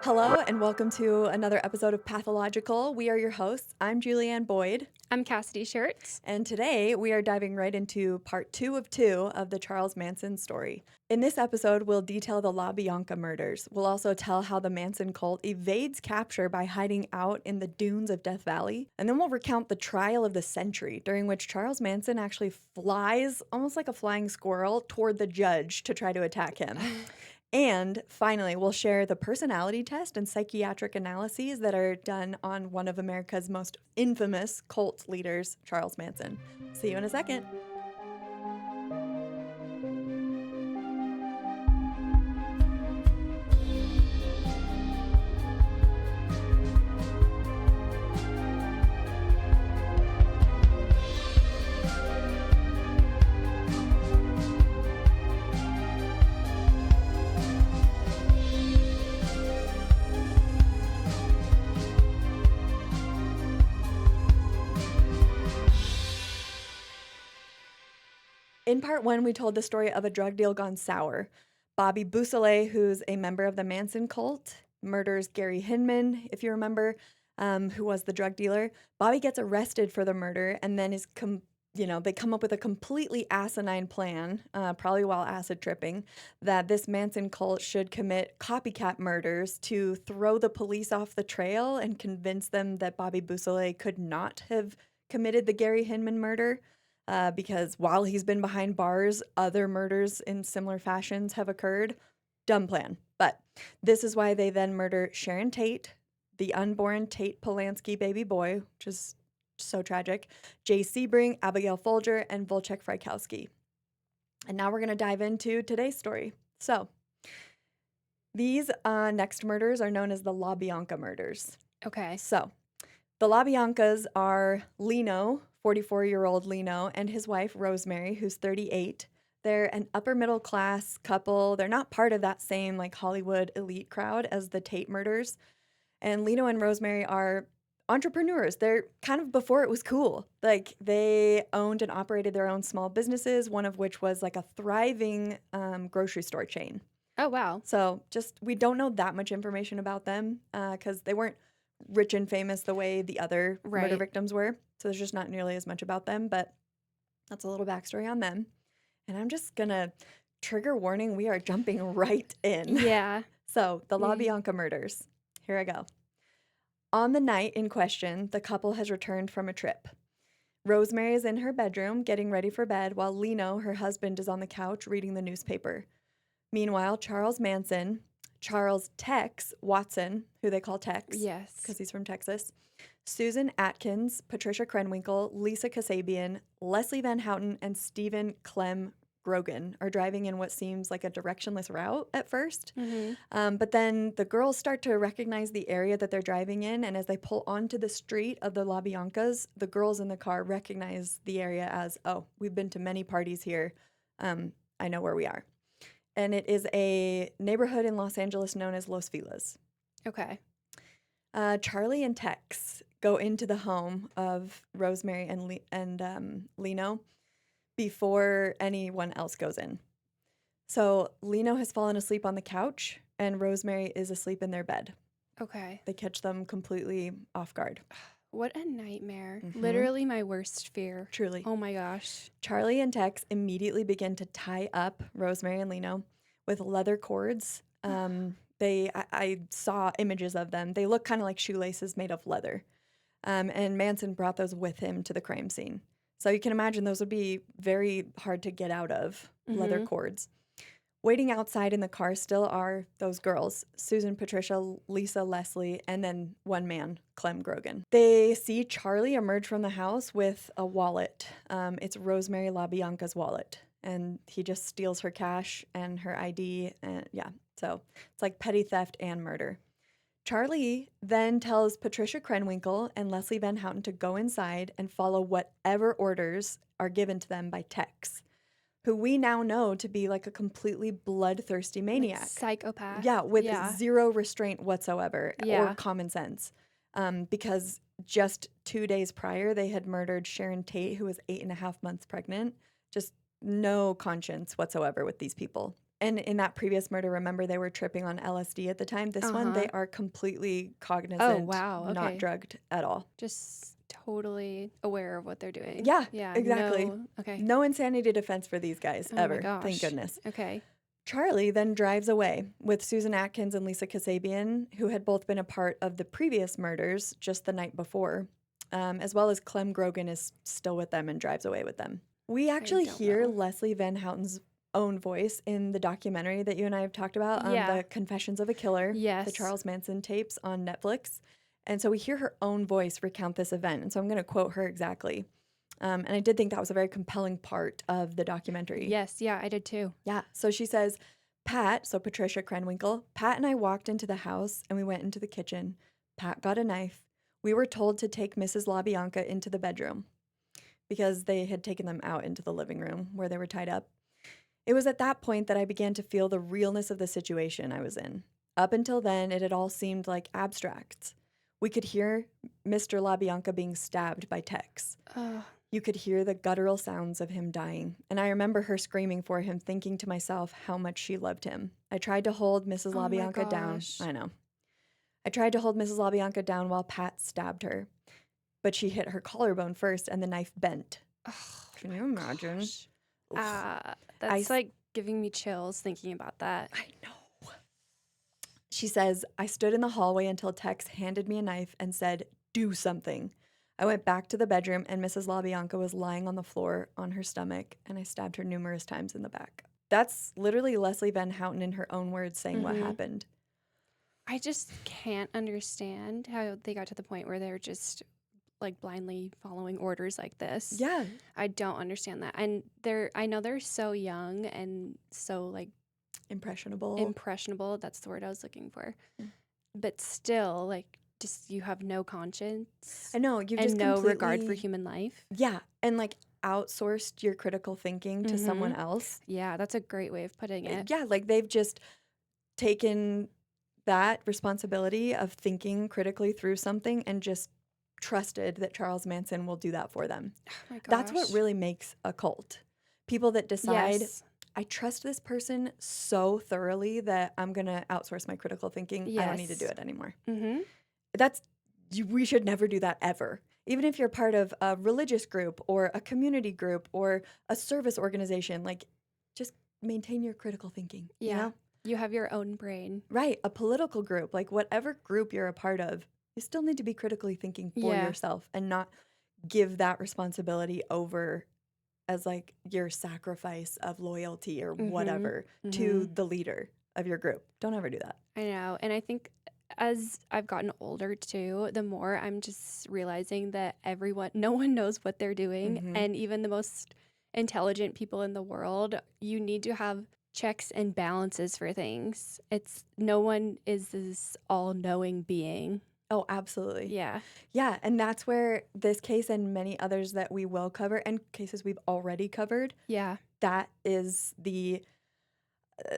Hello, and welcome to another episode of Pathological. We are your hosts. I'm Julianne Boyd, I'm Cassidy Shirts. and today we are diving right into part 2 of the Charles Manson story. In this episode, we'll detail the LaBianca murders. We'll also tell how the Manson cult evades capture by hiding out in the dunes of Death Valley. And then we'll recount the trial of the century, during which Charles Manson actually flies, almost like a flying squirrel, toward the judge to try to attack him. And finally, we'll share the personality test and psychiatric analyses that are done on one of America's most infamous cult leaders, Charles Manson. See you in a second. In part 1, we told the story of a drug deal gone sour. Bobby Beausoleil, who's a member of the Manson cult, murders Gary Hinman, if you remember, who was the drug dealer. Bobby gets arrested for the murder and then they come up with a completely asinine plan, probably while acid tripping, that this Manson cult should commit copycat murders to throw the police off the trail and convince them that Bobby Beausoleil could not have committed the Gary Hinman murder. Because while he's been behind bars, other murders in similar fashions have occurred. Dumb plan. But this is why they then murder Sharon Tate, the unborn Tate Polanski baby boy, which is so tragic, Jay Sebring, Abigail Folger, and Wojciech Frykowski. And now we're going to dive into today's story. So these next murders are known as the LaBianca murders. Okay. So the LaBiancas are Lino, 44-year-old Lino, and his wife, Rosemary, who's 38. They're an upper middle class couple. They're not part of that same like Hollywood elite crowd as the Tate murders. And Lino and Rosemary are entrepreneurs. They're kind of before it was cool. Like they owned and operated their own small businesses, one of which was like a thriving grocery store chain. Oh, wow. So we don't know that much information about them because they weren't rich and famous the way the other murder victims were. So there's just not nearly as much about them, but that's a little backstory on them. And I'm just going to trigger warning, we are jumping right in. Yeah. So the LaBianca murders. Here I go. On the night in question, the couple has returned from a trip. Rosemary is in her bedroom getting ready for bed while Lino, her husband, is on the couch reading the newspaper. Meanwhile, Charles Tex Watson, who they call Tex, Yes. because he's from Texas, Susan Atkins, Patricia Krenwinkel, Lisa Kasabian, Leslie Van Houten, and Stephen Clem Grogan are driving in what seems like a directionless route at first. Mm-hmm. But then the girls start to recognize the area that they're driving in, and as they pull onto the street of the LaBiancas, the girls in the car recognize the area as, oh, we've been to many parties here. I know where we are. And it is a neighborhood in Los Angeles known as Los Feliz. Okay. Charlie and Tex go into the home of Rosemary and Lino before anyone else goes in. So Lino has fallen asleep on the couch, and Rosemary is asleep in their bed. Okay. They catch them completely off guard. What a nightmare. Mhm. Literally my worst fear. Truly. Oh my gosh. Charlie and Tex immediately begin to tie up Rosemary and Lino with leather cords. I saw images of them. They look kind of like shoelaces made of leather. And Manson brought those with him to the crime scene. So you can imagine those would be very hard to get out of, leather cords. Waiting outside in the car still are those girls, Susan, Patricia, Lisa, Leslie, and then one man, Clem Grogan. They see Charlie emerge from the house with a wallet. It's Rosemary LaBianca's wallet. And he just steals her cash and her ID. And yeah, so it's like petty theft and murder. Charlie then tells Patricia Krenwinkel and Leslie Van Houten to go inside and follow whatever orders are given to them by Tex, who we now know to be like a completely bloodthirsty maniac. Like psychopath. Yeah, with zero restraint whatsoever or common sense. Because just 2 days prior, they had murdered Sharon Tate, who was 8.5 months pregnant. Just no conscience whatsoever with these people. And in that previous murder, remember they were tripping on LSD at the time. This one, Uh-huh. they are completely Oh, cognizant, wow. not Okay. drugged at all. Just totally aware of what they're doing. Yeah, Yeah. exactly. No. Okay. No insanity defense for these guys Oh my ever. Thank gosh. goodness. Okay. Charlie then drives away with Susan Atkins and Lisa Kasabian, who had both been a part of the previous murders just the night before, as well as Clem Grogan is still with them and drives away with them. We actually don't hear know. Leslie Van Houten's own voice in the documentary that you and I have talked about, Yeah. the Confessions of a Killer, the Yes. Charles Manson tapes on Netflix. And so we hear her own voice recount this event. And so I'm going to quote her exactly. And I did think that was a very compelling part of the documentary. Yes. Yeah, I did too. Yeah. So she says, Pat, so Patricia Krenwinkel, Pat and I walked into the house and we went into the kitchen. Pat got a knife. We were told to take Mrs. LaBianca into the bedroom because they had taken them out into the living room where they were tied up. It was at that point that I began to feel the realness of the situation I was in. Up until then, it had all seemed like abstracts. We could hear Mr. LaBianca being stabbed by Tex. You could hear the guttural sounds of him dying, and I remember her screaming for him, thinking to myself how much she loved him. I tried to hold Mrs. Oh my LaBianca down. gosh. I know. I tried to hold Mrs. LaBianca down while Pat stabbed her, but she hit her collarbone first, and the knife bent. Oh Can my you imagine? gosh. Oof. That's like giving me chills thinking about that. I know. She says, I stood in the hallway until Tex handed me a knife and said, do something. I went back to the bedroom and Mrs. LaBianca was lying on the floor on her stomach and I stabbed her numerous times in the back. That's literally Leslie Van Houten in her own words saying what happened. I just can't understand how they got to the point where they're just like blindly following orders like this. Yeah. I don't understand that. And I know they're so young and so like Impressionable. That's the word I was looking for. But still, like, just you have no conscience. I know. You've and just no regard for completely- human life. Yeah. And like outsourced your critical thinking to someone else. Yeah, that's a great way of putting it. Yeah. Like they've just taken that responsibility of thinking critically through something and just trusted that Charles Manson will do that for them. Oh my gosh. That's what really makes a cult. People that decide, Yes. I trust this person so thoroughly that I'm going to outsource my critical thinking. I don't need to do Yes. it anymore. Mm-hmm. We should never do that ever. Even if you're part of a religious group or a community group or a service organization, like just maintain your critical thinking. Yeah. You know? You have your own brain. Right. A political group, like whatever group you're a part of, you still need to be critically thinking for Yeah. yourself and not give that responsibility over as like your sacrifice of loyalty or whatever to the leader of your group. Don't ever do that. I know. And I think as I've gotten older too, the more I'm just realizing that no one knows what they're doing. And even the most intelligent people in the world, you need to have checks and balances for things. No one is this all-knowing being. Oh, absolutely. Yeah. Yeah. And that's where this case and many others that we will cover and cases we've already covered, Yeah. that is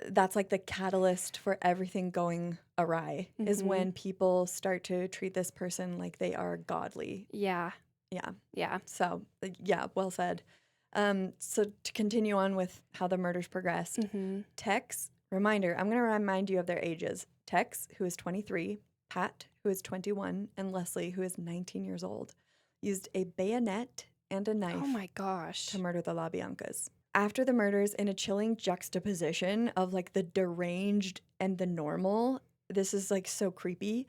that's like the catalyst for everything going awry is when people start to treat this person like they are godly. Yeah. Yeah. Yeah. So, yeah, well said. So to continue on with how the murders progressed, Tex, reminder, I'm going to remind you of their ages. Tex, who is 23, Pat, who is 21, and Leslie, who is 19 years old, used a bayonet and a knife Oh my gosh. to murder the LaBiancas. After the murders, in a chilling juxtaposition of like the deranged and the normal, this is like so creepy.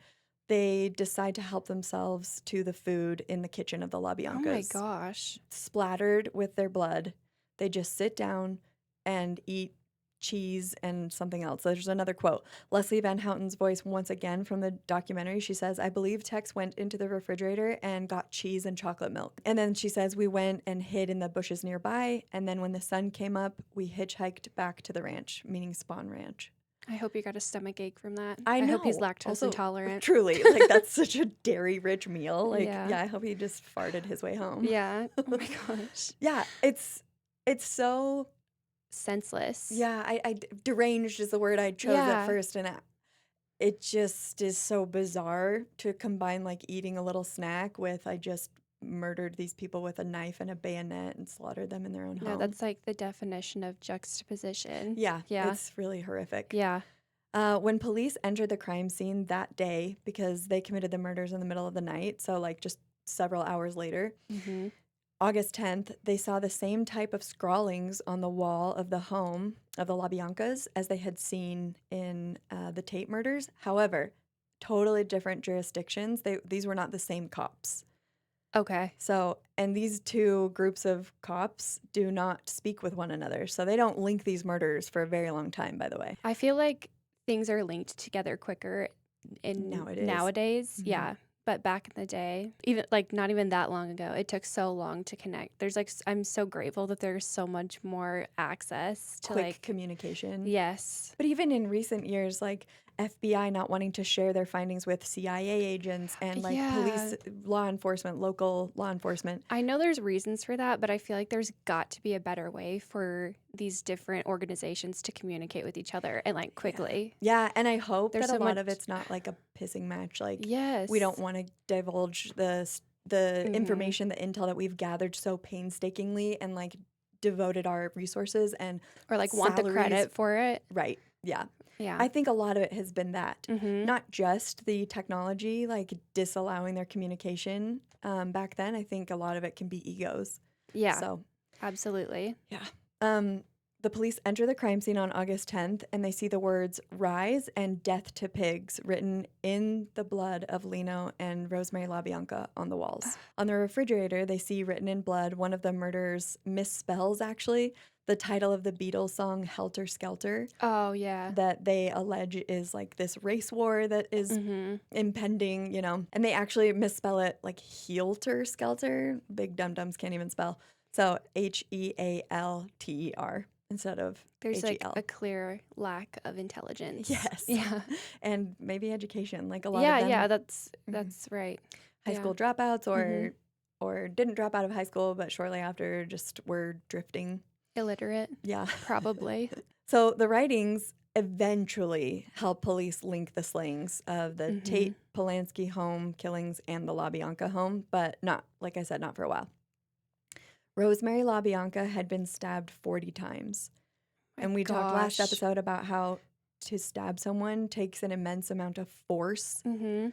They decide to help themselves to the food in the kitchen of the LaBiancas. Oh my gosh. Splattered with their blood, they just sit down and eat cheese and something else. There's another quote. Leslie Van Houten's voice once again from the documentary. She says, I believe Tex went into the refrigerator and got cheese and chocolate milk. And then she says, we went and hid in the bushes nearby. And then when the sun came up, we hitchhiked back to the ranch, meaning Spawn Ranch. I hope you got a stomach ache from that. I know. hope he's lactose Also, intolerant. Truly, like that's such a dairy-rich meal. Like, Yeah. yeah, I hope he just farted his way home. Yeah. Oh my gosh. Yeah, it's so Senseless. yeah. Deranged is the word I chose Yeah. at first, and it just is so bizarre to combine like eating a little snack with I just murdered these people with a knife and a bayonet and slaughtered them in their own No, home. that's like the definition of juxtaposition. Yeah, Yeah. it's really horrific. Yeah. When police entered the crime scene that day, because they committed the murders in the middle of the night, so like just several hours later, Mm-hmm. August 10th, they saw the same type of scrawlings on the wall of the home of the LaBiancas as they had seen in the Tate murders. However, totally different jurisdictions. These were not the same cops. Okay. So, and these two groups of cops do not speak with one another. So they don't link these murders for a very long time, by the way. I feel like things are linked together quicker nowadays. Mhm. Yeah. But back in the day, even like not even that long ago, it took so long to connect. There's like, I'm so grateful that there's so much more access to Quick like, communication. yes. But even in recent years, like FBI not wanting to share their findings with CIA agents and like police, law enforcement, local law enforcement. I know there's reasons for that, but I feel like there's got to be a better way for these different organizations to communicate with each other and like quickly. Yeah, and I hope There's that a so lot of much- it's not like a pissing match. Like Yes. we don't want to divulge the information, the intel that we've gathered so painstakingly and like devoted our resources and or like want the salaries. credit for it. Right. Yeah. Yeah. I think a lot of it has been that. Mm-hmm. Not just the technology, like disallowing their communication back then. I think a lot of it can be egos. Yeah. So, Absolutely. yeah. The police enter the crime scene on August 10th and they see the words "rise" and "death to pigs" written in the blood of Lino and Rosemary LaBianca on the walls. On the refrigerator, they see written in blood one of the murderers misspells actually the title of the Beatles song "Helter Skelter." Oh, yeah. That they allege is like this race war that is Mm-hmm. impending, and they actually misspell it like Heelter Skelter. Big dum-dums can't even spell. So Healter instead of There's like HEL. a clear lack of intelligence. Yes. Yeah. And maybe education. Like a lot Yeah, of them yeah, that's right. high yeah. school dropouts Mhm. or didn't drop out of high school, but shortly after just were drifting. Illiterate, Yeah. probably. So the writings eventually help police link the slayings of the Mhm. Tate Polanski home killings and the LaBianca home, but not, like I said, not for a while. Rosemary LaBianca had been stabbed 40 times. My And we talked last gosh. episode about how to stab someone takes an immense amount of force. Mm-hmm.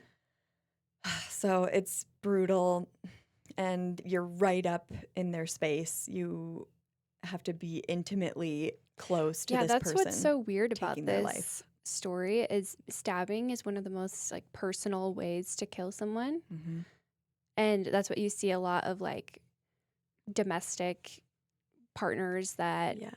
So it's brutal and you're right up in their space. You have to be intimately close to Yeah, this that's person. what's so weird about taking their this life. story is stabbing is one of the most like personal ways to kill someone. Mhm. And that's what you see a lot of like domestic partners that Yeah.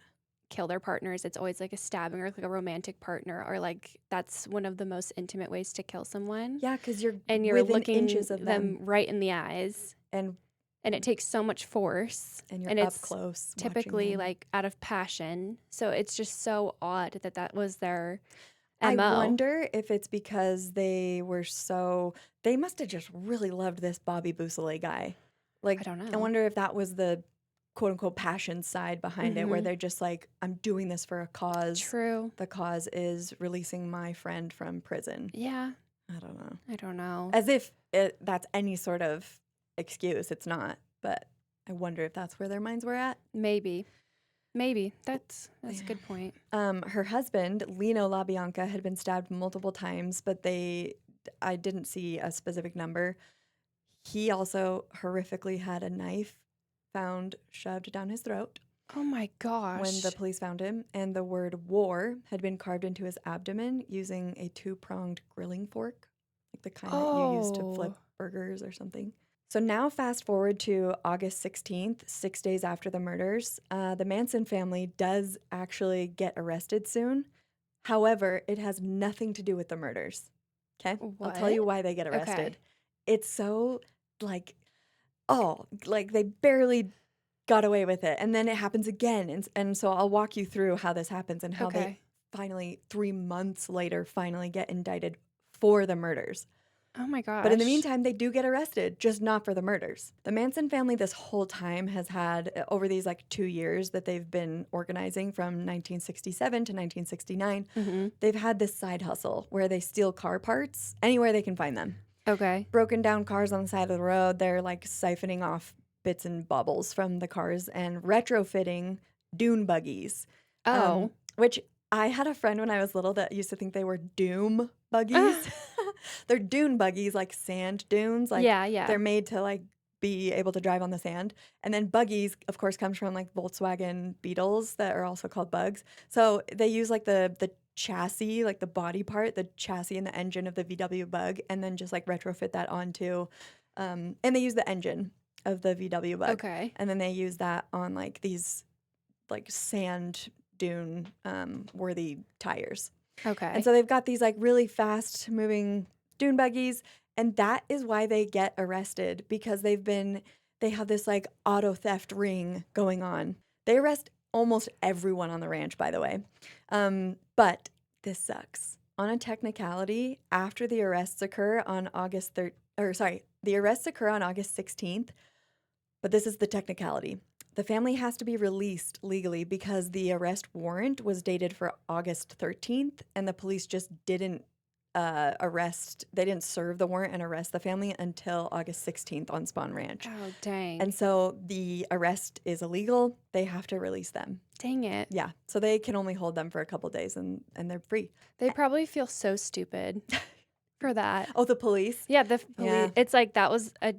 kill their partners. It's always like a stabbing or like a romantic partner or like that's one of the most intimate ways to kill someone. Yeah, because you're And you're within looking inches of them right in the eyes. and And it takes so much force. you're and up it's close. watching typically them. like out of passion. So it's just so odd that that was their I MO. wonder if it's because they must have just really loved this Bobby Beausoleil guy. Like, I don't know. I wonder if that was the quote unquote passion side behind it, where Mhm. they're just like, I'm doing this for a cause. True. The cause is releasing my friend from prison. Yeah. I don't know. I don't know. As if that's any sort of excuse. It's not. But I wonder if that's where their minds were at. Maybe. That's a Yeah. good point. Her husband, Lino LaBianca, had been stabbed multiple times, but I didn't see a specific number. He also horrifically had a knife found shoved down his throat Oh my gosh. when the police found him, and the word "war" had been carved into his abdomen using a two-pronged grilling fork, like the kind that you use to flip Oh. burgers or something. So now fast forward to August 16th, 6 days after the murders. The Manson family does actually get arrested soon. However, it has nothing to do with the murders. Okay? I'll tell you What? why they get arrested. Okay. It's so like they barely got away with it. And then it happens again. And so I'll walk you through how this happens and how they Okay. finally, 3 months later, finally get indicted for the murders. Oh my gosh. But in the meantime, they do get arrested, just not for the murders. The Manson family this whole time has had, over these like 2 years that they've been organizing from 1967 to 1969, Mhm. they've had this side hustle where they steal car parts anywhere they can find them. Okay. Broken down cars on the side of the road. They're like siphoning off bits and bubbles from the cars and retrofitting dune buggies, Oh. which I had a friend when I was little that used to think they were doom Ah, buggies. They're dune buggies, like sand dunes. Like yeah, yeah. they're made to like be able to drive on the sand. And then buggies, of course, comes from like Volkswagen Beetles that are also called bugs. So they use like the chassis, like the body part, the chassis and the engine of the VW Bug, and then just like retrofit that onto, and they use the engine of the VW Bug, Okay. and then they use that on like these like sand dune worthy tires. And Okay. so they've got these like really fast moving dune buggies, and that is why they get arrested because they have this like auto theft ring going on. They arrest almost everyone on the ranch, by the way. But this sucks. On a technicality, after the arrests occur on the arrests occur on August 16th, but this is the technicality. The family has to be released legally because the arrest warrant was dated for August 13th, and the police just didn't they didn't serve the warrant and arrest the family until August 16th on Spawn Ranch. Oh, dang. And so the arrest is illegal. They have to release them. Dang it. Yeah. So they can only hold them for a couple days and they're free. They probably feel so stupid for that. Oh, the police? Yeah, the police. Yeah. It's like that was a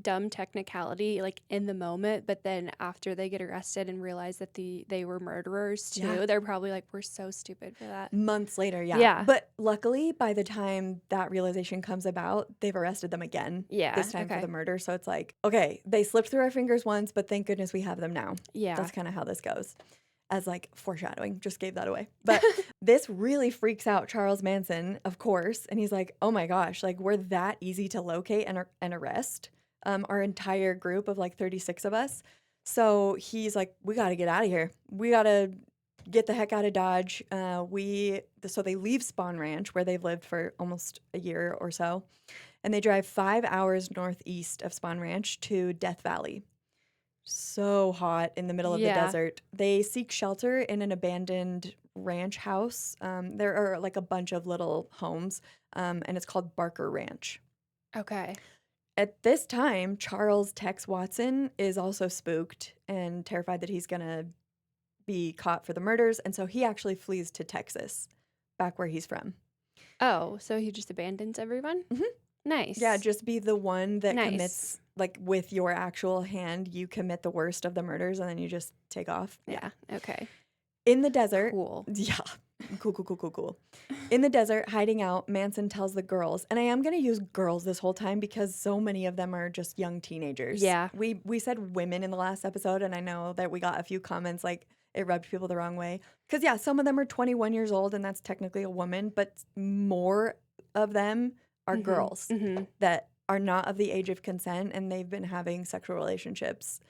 dumb technicality, like in the moment, but then after they get arrested and realize that they were murderers too, Yeah. they're probably like, we're so stupid for that. Months later, yeah. Yeah. But luckily, by the time that realization comes about, they've arrested them again. Yeah. This time okay. for the murder. So it's like, okay, they slipped through our fingers once, but thank goodness we have them now. Yeah. That's kind of how this goes. As like foreshadowing, just gave that away. But this really freaks out Charles Manson, of course. And he's like, oh my gosh, like we're that easy to locate and arrest. Our entire group of like 36 of us. So he's like, we got to get out of here. We got to get the heck out of Dodge. So they leave Spawn Ranch where they've lived for almost a year or so. And they drive 5 hours northeast of Spawn Ranch to Death Valley. So hot in the middle of the Yeah. desert. They seek shelter in an abandoned ranch house. There are like a bunch of little homes, and it's called Barker Ranch. Okay. At this time, Charles Tex Watson is also spooked and terrified that he's going to be caught for the murders. And so he actually flees to Texas, back where he's from. Oh, so he just abandons everyone? Mhm. Nice. Yeah, just be the one that Nice. commits, like with your actual hand, you commit the worst of the murders and then you just take off. Yeah. Okay. In the desert. Cool. Yeah. Cool. In the desert, hiding out, Manson tells the girls, and I am going to use girls this whole time because so many of them are just young teenagers. Yeah. We said women in the last episode, and I know that we got a few comments like it rubbed people the wrong way. Because, yeah, some of them are 21 years old, and that's technically a woman, but more of them are Mhm. girls Mhm. that are not of the age of consent, and they've been having sexual relationships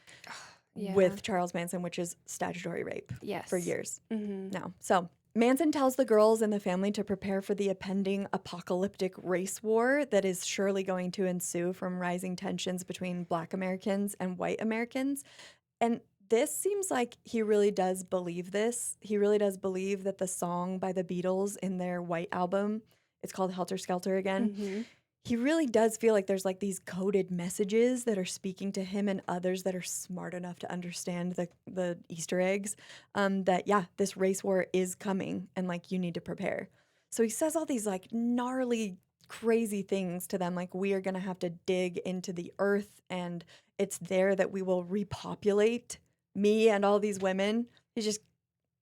Yeah. with Charles Manson, which is statutory rape Yes. for years Mhm. now. So Manson tells the girls and the family to prepare for the impending apocalyptic race war that is surely going to ensue from rising tensions between Black Americans and white Americans. And this seems like he really does believe this. He really does believe that the song by the Beatles in their White Album, it's called Helter Skelter again. Mhm. He really does feel like there's like these coded messages that are speaking to him and others that are smart enough to understand the Easter eggs. That yeah, this race war is coming and like you need to prepare. So he says all these like gnarly, crazy things to them, like we are gonna have to dig into the earth and it's there that we will repopulate me and all these women. He's just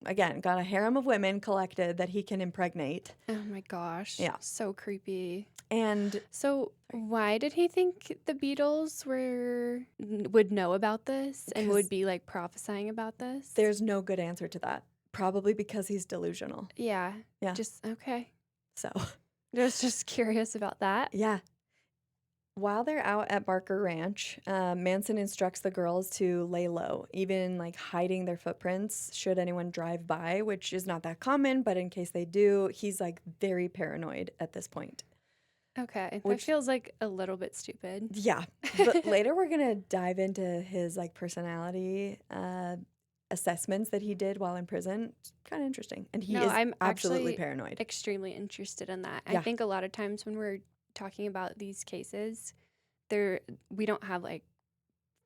again got a harem of women collected that he can impregnate. Oh my gosh. Yeah. So creepy. And So why did he think the Beatles would know about this and would Because- be like prophesying about this? there's no good answer to that. Probably because he's delusional. Yeah. Yeah. Just okay. So, I was just curious about that. yeah. While they're out at Barker Ranch, Manson instructs the girls to lay low, even like hiding their footprints should anyone drive by, which is not that common, but in case they do, he's like very paranoid at this point. Okay. Which- That feels like a little bit stupid. Yeah. But later we're going to dive into his like personality assessments that he did while in prison. It's kind of interesting. And he No, is I'm absolutely actually paranoid. Extremely interested in that. Yeah. I think a lot of times when we're talking about these cases, we don't have like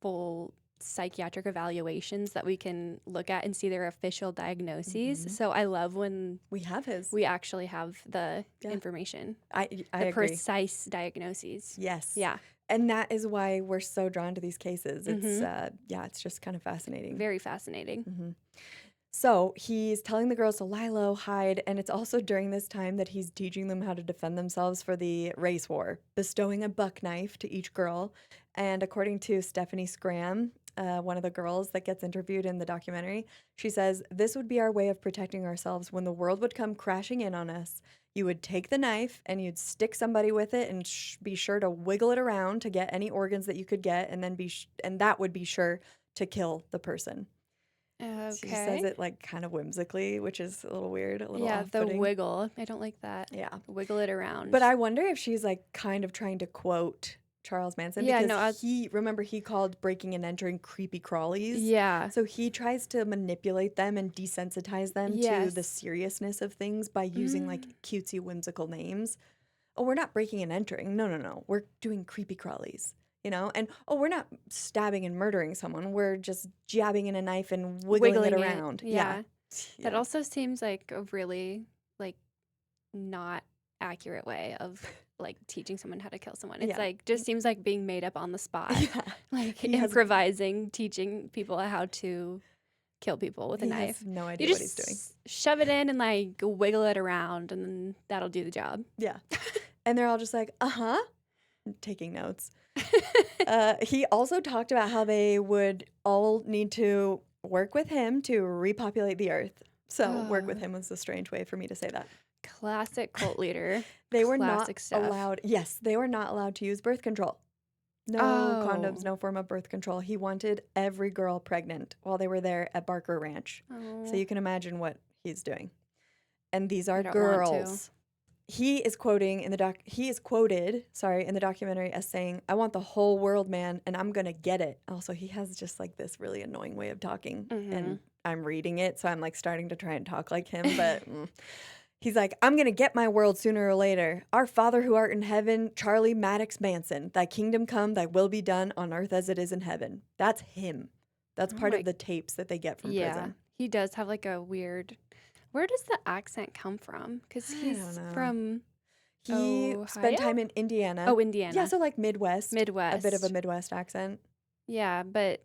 full psychiatric evaluations that we can look at and see their official diagnoses. So I love when We have his. we actually have the information, I the agree. precise diagnoses. Yes. Yeah. And that is why we're so drawn to these cases. It's it's just kind of fascinating. Very fascinating. So he's telling the girls to lie low, hide, and it's also during this time that he's teaching them how to defend themselves for the race war, bestowing a buck knife to each girl. And according to Stephanie Scram, one of the girls that gets interviewed in the documentary, she says, "This would be our way of protecting ourselves when the world would come crashing in on us. You would take the knife and you'd stick somebody with it and be sure to wiggle it around to get any organs that you could get, and then and that would be sure to kill the person." Okay. She says it like kind of whimsically, which is a little weird, a little the off-putting. wiggle. I don't like that. Yeah. Wiggle it around. But I wonder if she's like kind of trying to quote Charles Manson, Yeah, because he called breaking and entering creepy crawlies. Yeah. So he tries to manipulate them and desensitize them to the seriousness of things by using like cutesy, whimsical names. Oh, we're not breaking and entering. No. We're doing creepy crawlies. You know, and we're not stabbing and murdering someone. We're just jabbing in a knife and wiggling it around. Yeah. That also seems like a really like not accurate way of like teaching someone how to kill someone. It's like just seems like being made up on the spot. Like improvising, teaching people how to kill people with a knife. Has no idea you what he's doing. Shove it in and like wiggle it around, and then that'll do the job. Yeah. And they're all just like, taking notes. He also talked about how they would all need to work with him to repopulate the earth. So work with him was a strange way for me to say that. Classic cult leader. They were not Classic stuff. allowed. Yes, they were not allowed to use birth control. No condoms, no form of birth control. He wanted every girl pregnant while they were there at Barker Ranch. So you can imagine what he's doing. And these are girls. He is quoting in the he is quoted, in the documentary as saying, "I want the whole world, man, and I'm going to get it." Also, he has just like this really annoying way of talking, and I'm reading it, so I'm like starting to try and talk like him, but he's like, "I'm going to get my world sooner or later. Our Father who art in heaven, Charlie Maddox Manson, thy kingdom come, thy will be done on earth as it is in heaven." That's him. That's part of the tapes that they get from prison. He does have like a weird... Where does the accent come from? Because he's from He spent time in Indiana. Oh, Indiana. Yeah, so like Midwest. A Midwest. bit of a Midwest accent. Yeah, but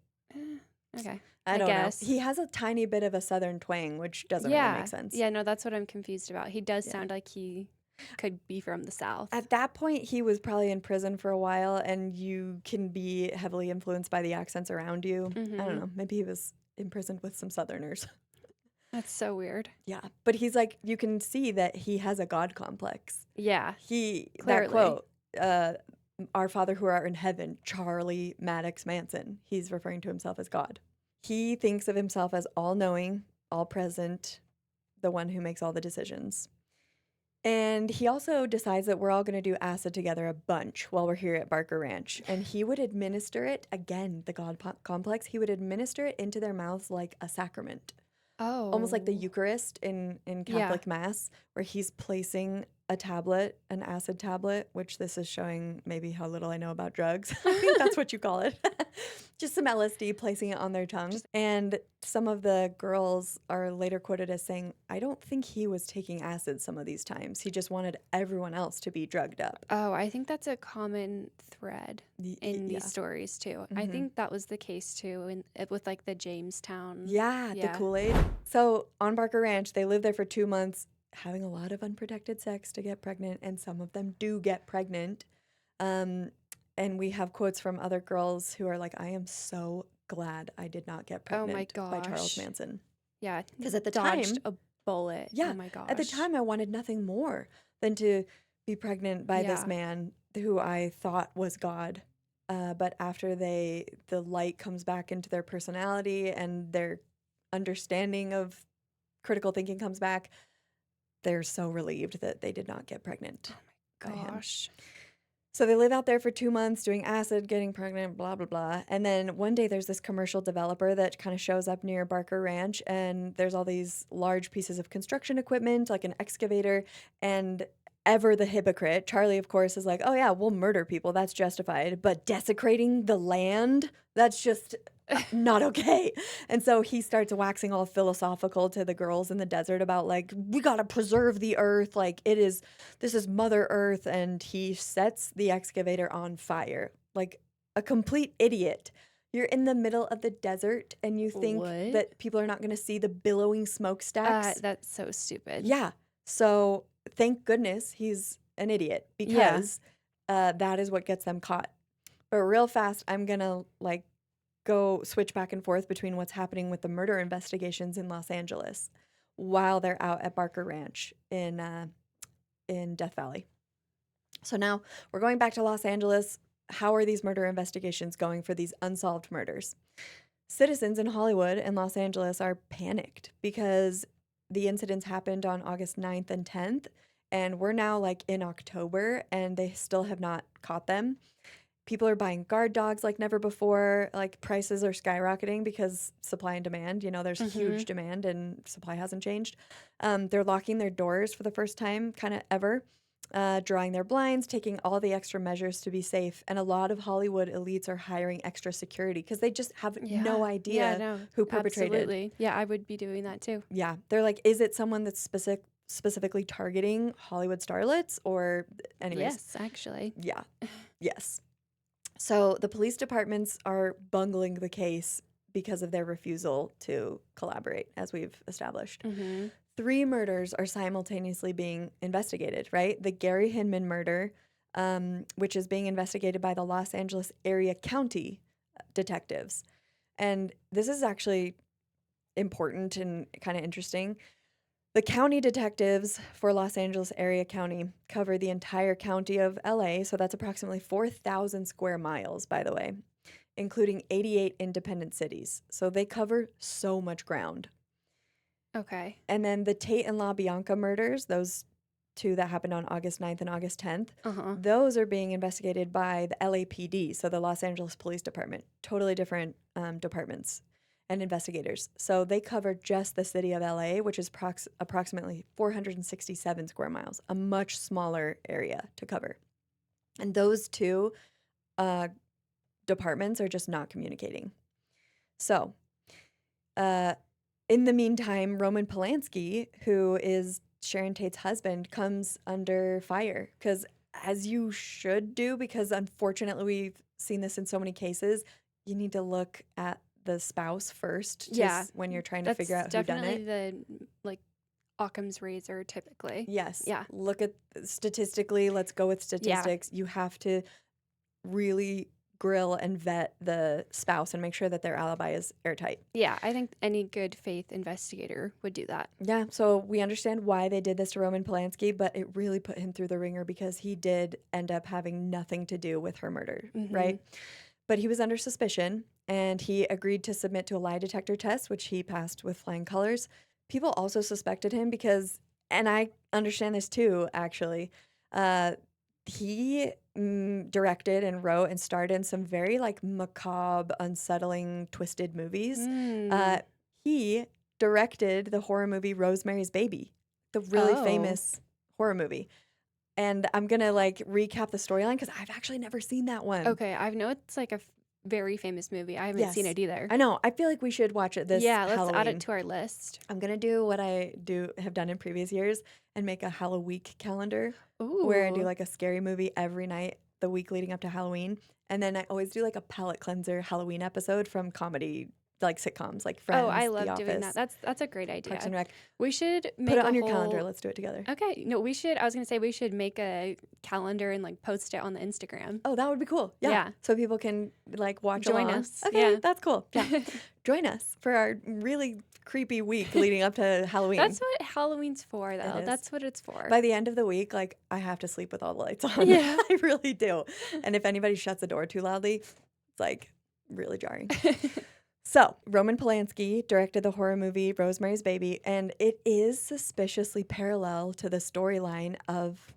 okay. I don't guess. know. He has a tiny bit of a Southern twang, which doesn't really make sense. Yeah, no, that's what I'm confused about. He does sound like he could be from the South. At that point, he was probably in prison for a while, and you can be heavily influenced by the accents around you. I don't know. Maybe he was imprisoned with some Southerners. That's so weird. Yeah, but he's like, you can see that he has a God complex. Yeah. That clearly. quote, "Our Father who art in heaven, Charlie Maddox Manson." He's referring to himself as God. He thinks of himself as all-knowing, all-present, the one who makes all the decisions. And he also decides that we're all going to do acid together a bunch while we're here at Barker Ranch. And he would administer it, again, the God complex, he would administer it into their mouths like a sacrament. Oh. Almost like the Eucharist in Catholic Mass, where he's placing a tablet, an acid tablet, which this is showing maybe how little I know about drugs. I think that's what you call it. Just some LSD, placing it on their tongues. And some of the girls are later quoted as saying, "I don't think he was taking acid some of these times. He just wanted everyone else to be drugged up." Oh, I think that's a common thread in these stories too. I think that was the case too with like the Jamestown. Yeah, the Kool-Aid. So on Barker Ranch, they live there for 2 months, having a lot of unprotected sex to get pregnant, and some of them do get pregnant. And we have quotes from other girls who are like, "I am so glad I did not get pregnant by Charles Manson." Yeah, because at the dodged time, a bullet. Yeah, oh my gosh. At the time, I wanted nothing more than to be pregnant by this man who I thought was God. But after the light comes back into their personality and their understanding of critical thinking comes back, they're so relieved that they did not get pregnant. Oh my gosh. So they live out there for 2 months doing acid, getting pregnant, blah, blah, blah. And then one day there's this commercial developer that kind of shows up near Barker Ranch, and there's all these large pieces of construction equipment, like an excavator. And ever the hypocrite. Charlie, of course, is like, oh, yeah, we'll murder people. That's justified. But desecrating the land, that's just not okay. And so he starts waxing all philosophical to the girls in the desert about, like, we got to preserve the earth. Like, this is Mother Earth. And he sets the excavator on fire like a complete idiot. You're in the middle of the desert and you think What? that people are not going to see the billowing smokestacks. That's so stupid. Yeah. So thank goodness he's an idiot because that is what gets them caught. But real fast, I'm going to like go switch back and forth between what's happening with the murder investigations in Los Angeles while they're out at Barker Ranch in Death Valley. So now we're going back to Los Angeles. How are these murder investigations going for these unsolved murders? Citizens in Hollywood and Los Angeles are panicked because the incidents happened on August 9th and 10th, and we're now like in October and they still have not caught them. People are buying guard dogs like never before. Like prices are skyrocketing because supply and demand, there's huge demand and supply hasn't changed. They're locking their doors for the first time kind of ever. Drawing their blinds, taking all the extra measures to be safe. And a lot of Hollywood elites are hiring extra security because they just have no idea who perpetrated. Absolutely. Yeah, I would be doing that too. Yeah. They're like, is it someone that's specifically targeting Hollywood starlets or anyways? Yes, actually. Yeah. Yes. So the police departments are bungling the case because of their refusal to collaborate, as we've established. 3 murders are simultaneously being investigated, right? The Gary Hinman murder, which is being investigated by the Los Angeles area county detectives. And this is actually important and kind of interesting. The county detectives for Los Angeles area county cover the entire county of LA, so that's approximately 4,000 square miles, by the way, including 88 independent cities. So they cover so much ground. Okay. And then the Tate and LaBianca murders, those 2 that happened on August 9th and August 10th, those are being investigated by the LAPD, so the Los Angeles Police Department. Totally different departments and investigators. So they cover just the city of LA, which is approximately 467 square miles, a much smaller area to cover. And those 2 departments are just not communicating. So, in the meantime, Roman Polanski, who is Sharon Tate's husband, comes under fire because, as you should do, because unfortunately we've seen this in so many cases, you need to look at the spouse first when you're trying to figure out who done it. That's definitely the like Occam's razor typically. Yes. Yeah. Look at statistically, let's go with statistics. You have to really grill and vet the spouse and make sure that their alibi is airtight. Yeah, I think any good faith investigator would do that. Yeah, so we understand why they did this to Roman Polanski, but it really put him through the ringer because he did end up having nothing to do with her murder, right? But he was under suspicion and he agreed to submit to a lie detector test, which he passed with flying colors. People also suspected him because, and I understand this too, actually, he directed and wrote and starred in some very like macabre, unsettling, twisted movies. He directed the horror movie Rosemary's Baby, the really famous horror movie. And I'm going to like recap the storyline because I've actually never seen that one. Okay, I know it's like a very famous movie. I haven't seen it either. I know. I feel like we should watch it this Halloween. Let's add it to our list. I'm going to do what I have done in previous years and make a Halloween calendar. Ooh. Where I do like a scary movie every night the week leading up to Halloween. And then I always do like a palate cleanser Halloween episode from comedy, like sitcoms, like Friends. Oh, I love The doing Office, that. That's a great idea. Parks and Rec. We should make Put it on your calendar. Let's do it together. Okay. No, we should. I was going to say we should make a calendar and like post it on the Instagram. Oh, that would be cool. Yeah. So people can like watch Join along. us. Okay, Yeah. that's cool. Yeah. Join us for our really creepy week leading up to Halloween. That's what Halloween's for, though. It is. That's what it's for. By the end of the week, like I have to sleep with all the lights on. Yeah. I really do. And if anybody shuts the door too loudly, it's like really jarring. So, Roman Polanski directed the horror movie Rosemary's Baby, and it is suspiciously parallel to the storyline of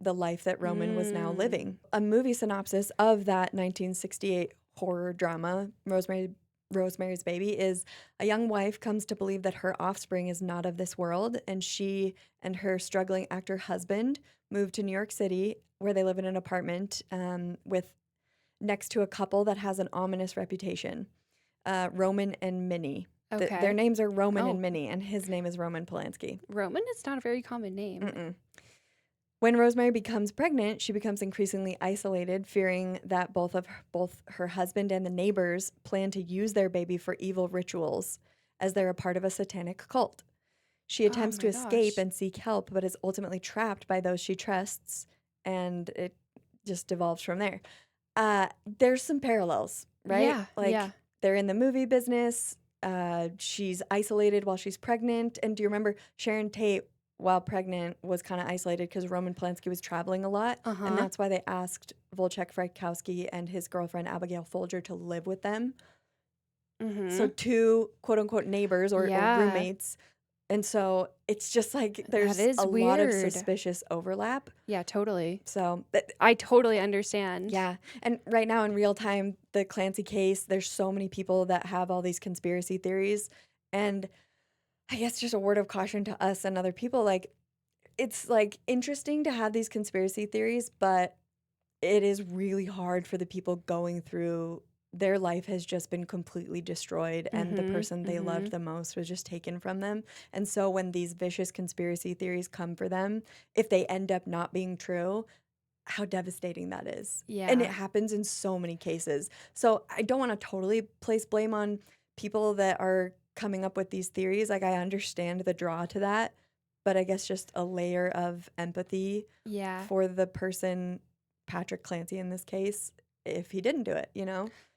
the life that Roman was now living. A movie synopsis of that 1968 horror drama, Rosemary's Baby, is a young wife comes to believe that her offspring is not of this world, and she and her struggling actor husband moved to New York City, where they live in an apartment with next to a couple that has an ominous reputation, Roman and Minnie. Their Okay. names are Roman Oh, and Minnie, and his name is Roman Polanski. Roman is not a very common name. Mm-mm. When Rosemary becomes pregnant, she becomes increasingly isolated, fearing that both her husband and the neighbors plan to use their baby for evil rituals, as they're a part of a satanic cult. She Oh attempts to my escape gosh. and seek help, but is ultimately trapped by those she trusts, and it just devolves from there. There's some parallels, right? Yeah, Like yeah. they're in the movie business. She's isolated while she's pregnant. And do you remember Sharon Tate, while pregnant, was kind of isolated because Roman Polanski was traveling a lot, and Uh-huh. that's why they asked Volchek Frykowski and his girlfriend Abigail Folger to live with them. So Mm-hmm. two quote unquote neighbors or Yeah. roommates. And so it's just like That there's is a lot of weird. suspicious overlap. Yeah, totally. So I totally understand. yeah. And right now in real time, the Clancy case, there's so many people that have all these conspiracy theories. And I guess just a word of caution to us and other people, like it's like interesting to have these conspiracy theories, but it is really hard for the people going through their life has just been completely destroyed and the Mm-hmm. person they Mm-hmm. loved the most was just taken from them. And so when these vicious conspiracy theories come for them, if they end up not being true, how devastating that is. And it Yeah. happens in so many cases. So I don't want to totally place blame on people that are coming up with these theories. Like I understand the draw to that, but I guess just a layer of empathy Yeah. for the person, Patrick Clancy in this case, if he didn't do it,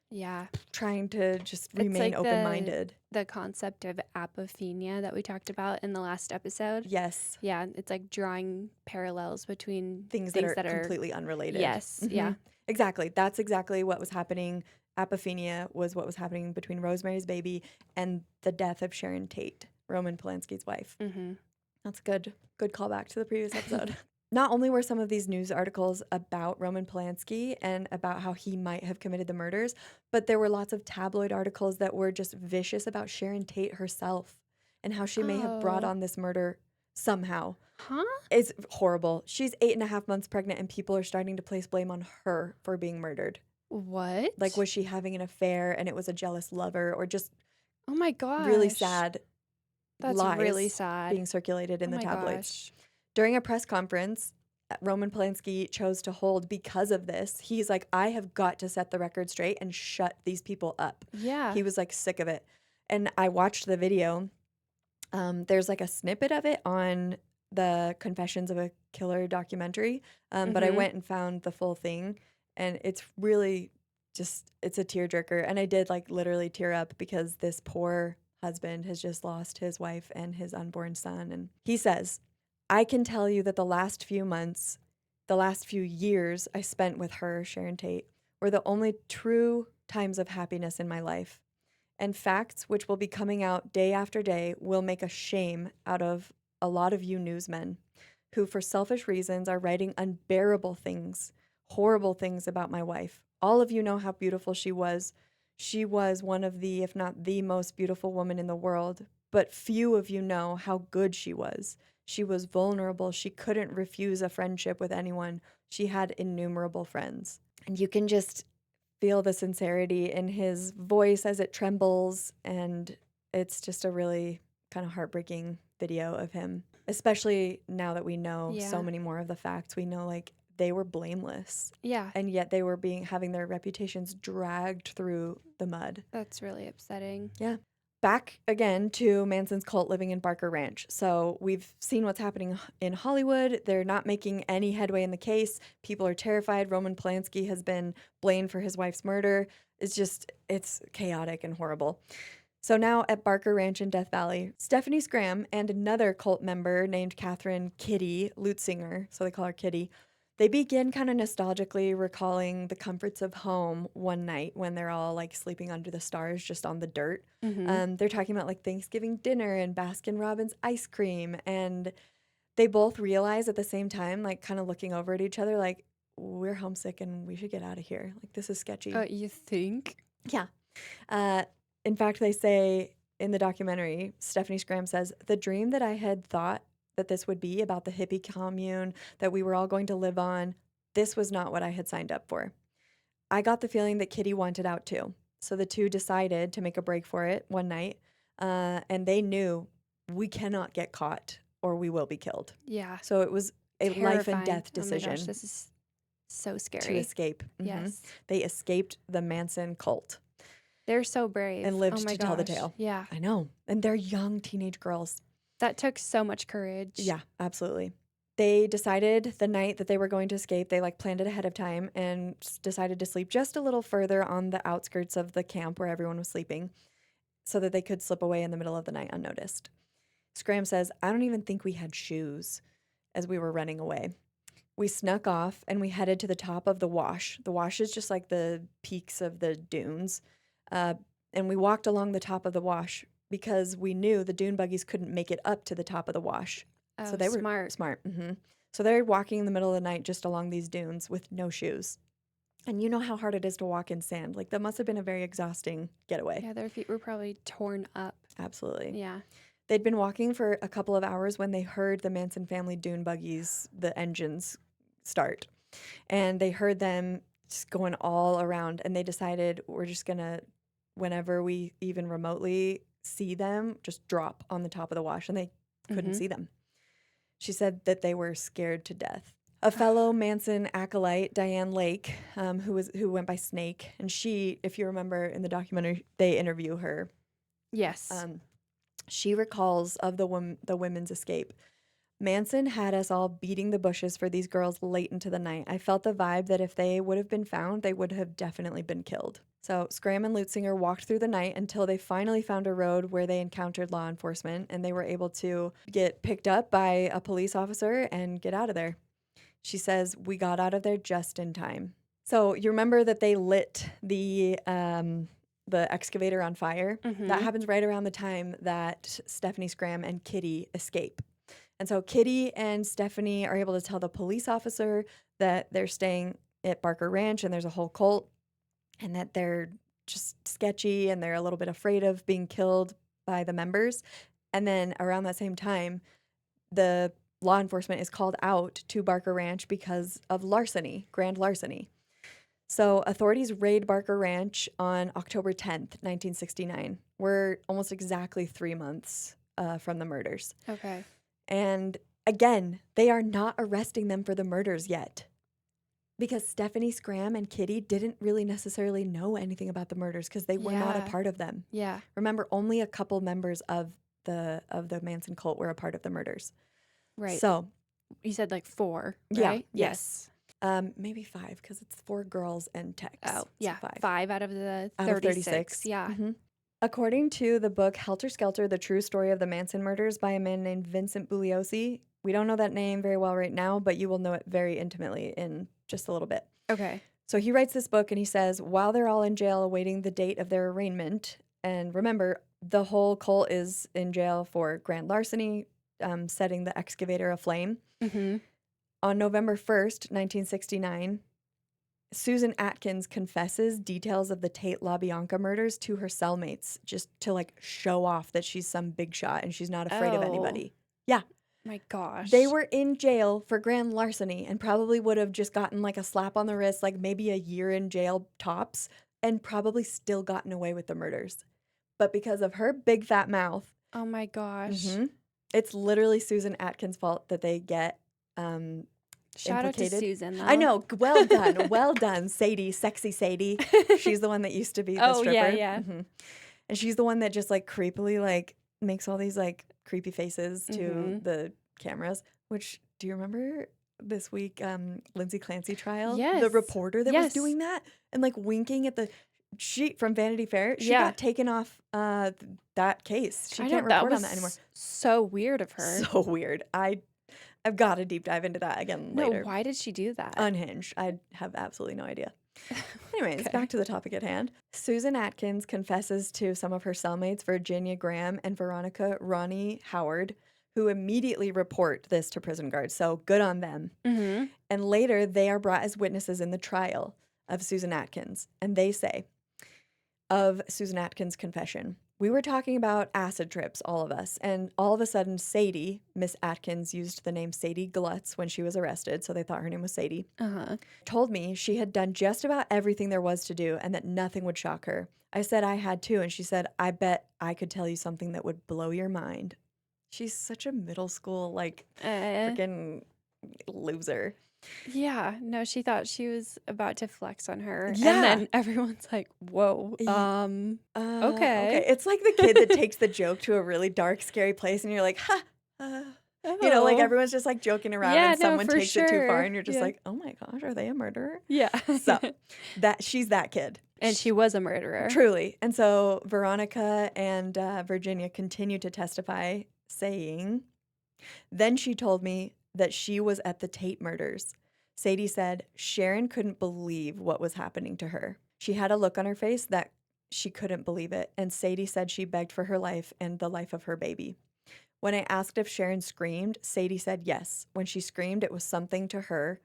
Yeah. trying to just It's remain like open minded. the concept of apophenia that we talked about in the last episode. Yes. Yeah, it's like drawing parallels between Things that things are that are completely unrelated. yes, yeah. Exactly. That's exactly what was happening. Apophenia was what was happening between Rosemary's Baby and the death of Sharon Tate, Roman Polanski's wife. Mm-hmm. That's good. Good callback to the previous episode. Not only were some of these news articles about Roman Polanski and about how he might have committed the murders, but there were lots of tabloid articles that were just vicious about Sharon Tate herself and how she may have brought Oh. on this murder somehow. Huh? It's horrible. She's 8.5 months pregnant, and people are starting to place blame on her for being murdered. Like, What? was she having an affair and it was a jealous lover, or just Oh my really gosh. sad That's really lies sad. being circulated in Oh the my tabloids? gosh. During a press conference, Roman Polanski chose to hold because of this. He's like, I have got to set the record straight and shut these people up. Yeah. He was like sick of it. And I watched the video. There's like a snippet of it on the Confessions of a Killer documentary, but I Mm-hmm. went and found the full thing, and it's really just it's a tearjerker. And I did like literally tear up because this poor husband has just lost his wife and his unborn son. And he says, I can tell you that the last few months, the last few years I spent with her, Sharon Tate, were the only true times of happiness in my life. And facts which will be coming out day after day will make a shame out of a lot of you newsmen who, for selfish reasons, are writing unbearable things, horrible things about my wife. All of you know how beautiful she was. She was one of the, if not the most beautiful woman in the world, but few of you know how good she was. She was vulnerable. She couldn't refuse a friendship with anyone. She had innumerable friends. And you can just feel the sincerity in his voice as it trembles, and it's just a really kind of heartbreaking video of him, especially now that we know so Yeah. many more of the facts. We know like they were blameless, Yeah. and yet they were having their reputations dragged through the mud. That's really upsetting. Yeah. Back again to Manson's cult living in Barker Ranch. So we've seen what's happening in Hollywood. They're not making any headway in the case. People are terrified. Roman Polanski has been blamed for his wife's murder. It's chaotic and horrible. So now at Barker Ranch in Death Valley, Stephanie Scram and another cult member named Catherine Kitty Lutzinger, so they call her Kitty, they begin kind of nostalgically recalling the comforts of home one night when they're all like sleeping under the stars just on the dirt. Mm-hmm. They're talking about like Thanksgiving dinner and Baskin Robbins ice cream. And they both realize at the same time, like kind of looking over at each other, like, we're homesick and we should get out of here. Like, this is sketchy. You think? Yeah. Uh, in fact, they say in the documentary, Stephanie Scram says, the dream that I had thought that this would be about the hippie commune that we were all going to live on, this was not what I had signed up for. I got the feeling that Kitty wanted out too. So the two decided to make a break for it one night, and they knew we cannot get caught or we will be killed. Yeah. So it was a life and Terrifying. death Oh my decision gosh, this is so to scary. escape. Yes. They escaped the Manson cult They're so brave. and lived Oh my to tell the gosh. tale. Yeah. I know. And they're young teenage girls. That took so much courage. Yeah, absolutely. They decided the night that they were going to escape, they like planned it ahead of time and decided to sleep just a little further on the outskirts of the camp where everyone was sleeping so that they could slip away in the middle of the night unnoticed. Scram says, I don't even think we had shoes as we were running away. We snuck off and we headed to the top of the wash. The wash is just like the peaks of the dunes. And we walked along the top of the wash because we knew the dune buggies couldn't make it up to the top of the wash. Oh, So they were smart. smart. So they're walking in the middle of the night just along these dunes with no shoes. And you know how hard it is to walk in sand. Like, that must have been a very exhausting getaway. Yeah, their feet were probably torn up. Absolutely. Yeah. They'd been walking for a couple of hours when they heard the Manson family dune buggies, the engines start. And they heard them just going all around. And they decided, we're just going to, whenever we even remotely see them, just drop on the top of the wash. And they couldn't see them. She said that they were scared to death. A fellow Manson acolyte, Diane Lake, who went by Snake, and she, if you remember in the documentary, they interview her. Yes. She recalls of the women's escape. Manson had us all beating the bushes for these girls late into the night. I felt the vibe that if they would have been found, they would have definitely been killed. So Scram and Lutzinger walked through the night until they finally found a road where they encountered law enforcement, and they were able to get picked up by a police officer and get out of there. She says, we got out of there just in time. So you remember that they lit the excavator on fire? That happens right around the time that Stephanie Scram and Kitty escape. And so Kitty and Stephanie are able to tell the police officer that they're staying at Barker Ranch and there's a whole cult and that they're just sketchy and they're a little bit afraid of being killed by the members. And then around that same time, the law enforcement is called out to Barker Ranch because of larceny, grand larceny. So authorities raid Barker Ranch on October 10th, 1969. We're almost exactly 3 months from the murders. Okay. And again, they are not arresting them for the murders yet because Stephanie Scram and Kitty didn't really necessarily know anything about the murders because they were not a part of them. Yeah. Remember, only a couple members of the Manson cult were a part of the murders. Right. So you said like 4, yeah, right? yes. Maybe 5 because it's 4 girls and Tex. Oh, So yeah. 5. 5 out of the Out of 36. Yeah. According to the book Helter Skelter, The True Story of the Manson Murders by a man named Vincent Bugliosi, we don't know that name very well right now, but you will know it very intimately in just a little bit. Okay. So he writes this book and he says, while they're all in jail awaiting the date of their arraignment, and remember, the whole cult is in jail for grand larceny, setting the excavator aflame. On November 1st, 1969, Susan Atkins confesses details of the Tate LaBianca murders to her cellmates just to like show off that she's some big shot and she's not afraid of anybody. Yeah. My gosh. They were in jail for grand larceny and probably would have just gotten like a slap on the wrist, like maybe a year in jail tops, and probably still gotten away with the murders. But because of her big fat mouth. Oh my gosh. It's literally Susan Atkins' fault that they get Shout implicated. out to Susan, though. I know. Well done. Well done, Sadie. Sexy Sadie. She's the one that used to be the stripper. Yeah. And she's the one that just like creepily like makes all these like creepy faces to the cameras. Which, do you remember this week, Lindsay Clancy trial? Yes. The reporter that was doing that and like winking at she from Vanity Fair. She got taken off that case. She can't report on that anymore. So weird of her. So weird. I've got to deep dive into that again later. No, why did she do that? Unhinged. I have absolutely no idea. Anyways, back to the topic at hand. Susan Atkins confesses to some of her cellmates, Virginia Graham and Veronica Ronnie Howard, who immediately report this to prison guards. So good on them. And later, they are brought as witnesses in the trial of Susan Atkins. And they say of Susan Atkins' confession, We were talking about acid trips, all of us, and all of a sudden Sadie, Miss Atkins used the name Sadie Glutz when she was arrested, so they thought her name was Sadie, told me she had done just about everything there was to do and that nothing would shock her. I said I had too, and she said, I bet I could tell you something that would blow your mind. She's such a middle school, freaking loser. Yeah, no, she thought she was about to flex on her. Yeah. And then everyone's like, whoa, okay. It's like the kid that takes the joke to a really dark, scary place, and you're like, ha, you know, like everyone's just like joking around, Yeah, and no, someone for takes it too far, sure. and you're just Yeah. like, oh my gosh, are they a murderer? Yeah. So she's that kid. And she was a murderer. Truly. And so Veronica and Virginia continued to testify, saying, then she told me that she was at the Tate murders. Sadie said Sharon couldn't believe what was happening to her. She had a look on her face that she couldn't believe it, and Sadie said she begged for her life and the life of her baby. When I asked if Sharon screamed, Sadie said yes. When she screamed, it was something to her,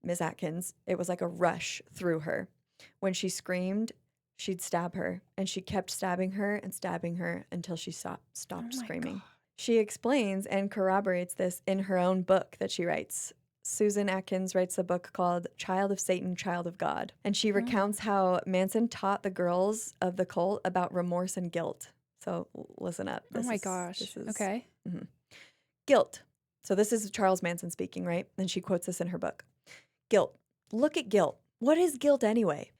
Ms. Atkins. It was like a rush through her. When she screamed, she'd stab her, and she kept stabbing her until she stopped screaming. She explains and corroborates this in her own book that she writes. Susan Atkins writes a book called Child of Satan, Child of God. And she recounts how Manson taught the girls of the cult about remorse and guilt. So listen up. Oh my gosh. Okay. Mm-hmm. Guilt. So this is Charles Manson speaking, right? And she quotes this in her book. Guilt. Look at guilt. What is guilt anyway?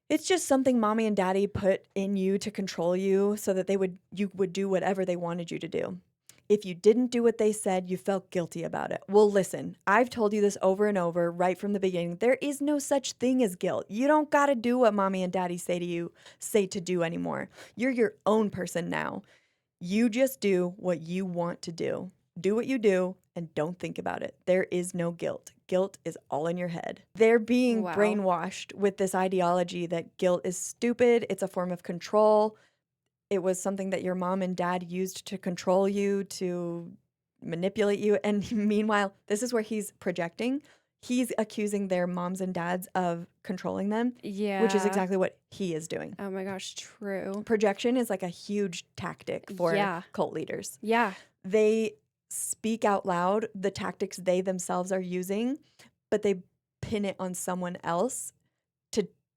It's just something mommy and daddy put in you to control you so that you would do whatever they wanted you to do. If you didn't do what they said, you felt guilty about it. Well, listen, I've told you this over and over right from the beginning. There is no such thing as guilt. You don't got to do what mommy and daddy say to do anymore. You're your own person now. You just do what you want to do. Do what you do and don't think about it. There is no guilt. Guilt is all in your head. They're being brainwashed with this ideology that guilt is stupid. It's a form of control. It was something that your mom and dad used to control you, to manipulate you. And meanwhile, this is where he's projecting. He's accusing their moms and dads of controlling them, which is exactly what he is doing. Oh my gosh, true. Projection is like a huge tactic for cult leaders. Yeah. They speak out loud the tactics they themselves are using, but they pin it on someone else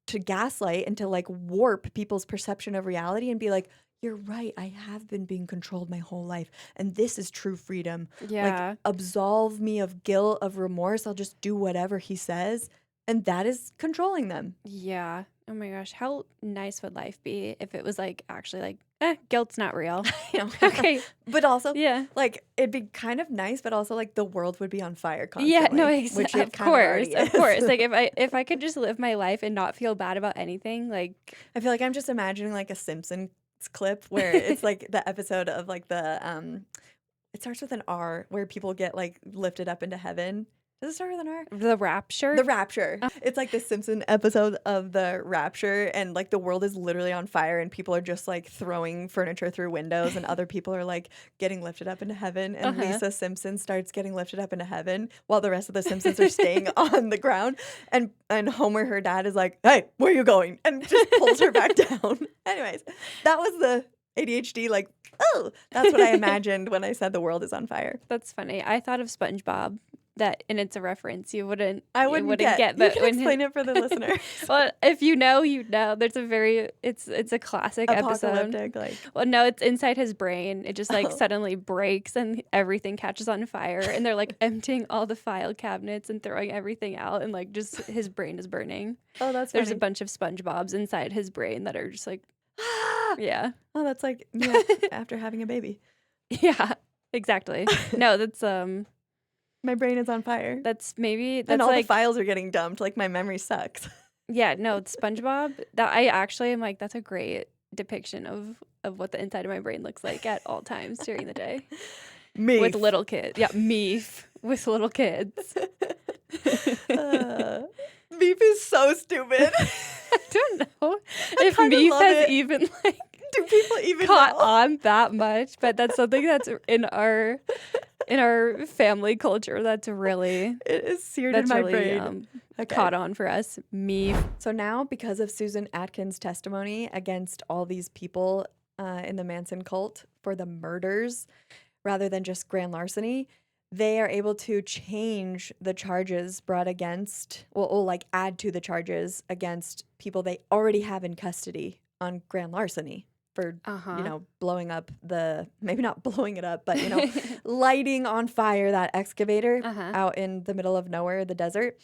to gaslight and to like warp people's perception of reality and be like, you're right, I have been being controlled my whole life, and this is true freedom. Yeah. Like, absolve me of guilt, of remorse. I'll just do whatever he says. And that is controlling them. Yeah. Oh my gosh. How nice would life be if it was like actually like, guilt's not real. You know? Okay. But also, Yeah. like, it'd be kind of nice, but also like the world would be on fire constantly. Yeah, no, which it of kind course. already Of is. course. Like if I could just live my life and not feel bad about anything, like I feel like I'm just imagining like a Simpsons clip where it's like the episode of like the it starts with an R where people get like lifted up into heaven. Does it start with an R? the rapture. The Rapture. It's like the Simpson episode of the Rapture, and like the world is literally on fire, and people are just like throwing furniture through windows, and other people are like getting lifted up into heaven. And Lisa Simpson starts getting lifted up into heaven while the rest of the Simpsons are staying on the ground. And Homer, her dad, is like, "Hey, where are you going?" And just pulls her back down. Anyways, that was the ADHD. Like, oh, that's what I imagined when I said the world is on fire. That's funny. I thought of SpongeBob. And it's a reference you wouldn't get. But you can explain it for the listener. Well, if you know, you know. There's it's a classic Apocalyptic, episode. like. Well, no, it's inside his brain. It just like suddenly breaks and everything catches on fire, and they're like emptying all the file cabinets and throwing everything out, and like just his brain is burning. Oh, that's There's funny. a bunch of SpongeBobs inside his brain that are just like, yeah. Oh, that's like after having a baby. Yeah, exactly. No, that's My brain is on fire. and all like the files are getting dumped. Like my memory sucks. Yeah, no, it's SpongeBob. That I actually am like, that's a great depiction of what the inside of my brain looks like at all times during the day. Me With little kids. Yeah, me with little kids. Beef is so stupid. I don't know if kinda Meef love has it. even like Do people even caught know? on that much, but that's something that's in our family culture that's really It is seared in my brain. caught on for us. Meef. So now, because of Susan Atkins' testimony against all these people in the Manson cult for the murders rather than just grand larceny, they are able to change the charges brought against, well, like add to the charges against people they already have in custody on grand larceny for, blowing up maybe not blowing it up, but, lighting on fire that excavator out in the middle of nowhere, the desert.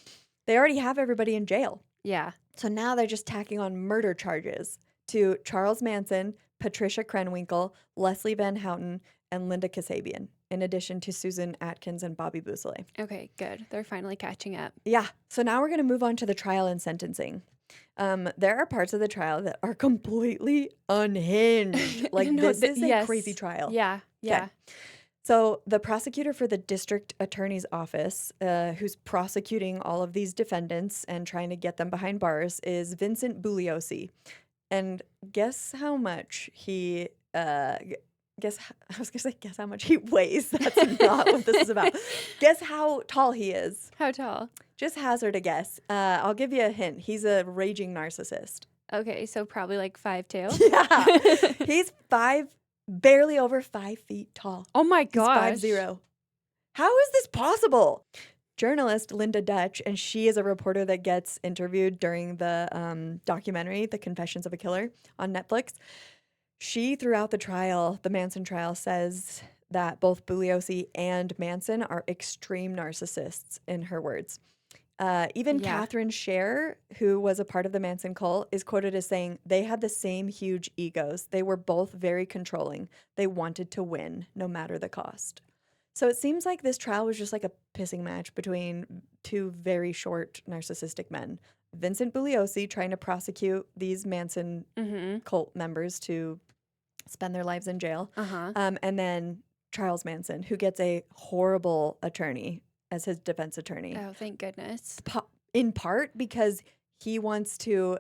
They already have everybody in jail. Yeah. So now they're just tacking on murder charges to Charles Manson, Patricia Krenwinkel, Leslie Van Houten, and Linda Kasabian, in addition to Susan Atkins and Bobby Bousselet. Okay, good. They're finally catching up. Yeah. So now we're going to move on to the trial and sentencing. There are parts of the trial that are completely unhinged. Like, this is a crazy trial. Yeah, yeah. Okay. So the prosecutor for the district attorney's office, who's prosecuting all of these defendants and trying to get them behind bars, is Vincent Bugliosi. And guess how much he guess how much he weighs. That's not what this is about. Guess how tall he is. How tall? Just hazard a guess. I'll give you a hint. He's a raging narcissist. Okay, so probably like 5'2". Yeah. He's barely over 5 feet tall. Oh my gosh. He's 5'0". How is this possible? Journalist Linda Dutch, and she is a reporter that gets interviewed during the documentary, The Confessions of a Killer, on Netflix. She, throughout the trial, the Manson trial, says that both Bugliosi and Manson are extreme narcissists, in her words. Even Catherine Scher, who was a part of the Manson cult, is quoted as saying they had the same huge egos. They were both very controlling. They wanted to win, no matter the cost. So it seems like this trial was just like a pissing match between two very short narcissistic men. Vincent Bugliosi trying to prosecute these Manson cult members to spend their lives in jail. And then Charles Manson, who gets a horrible attorney as his defense attorney. Oh, thank goodness. In part because he wants to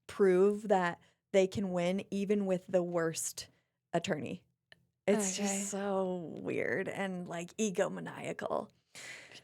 prove that they can win even with the worst attorney. It's just so weird and like egomaniacal.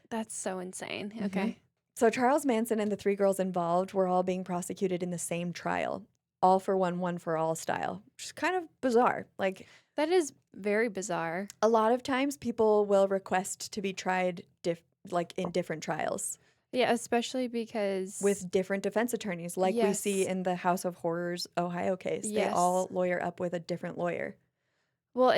That's so insane. Okay. So Charles Manson and the three girls involved were all being prosecuted in the same trial. All for one for all style, which is kind of bizarre. Like, that is very bizarre. A lot of times people will request to be tried in different trials. Yeah, especially because with different defense attorneys, like we see in the House of Horrors Ohio case. They all lawyer up with a different lawyer. Well,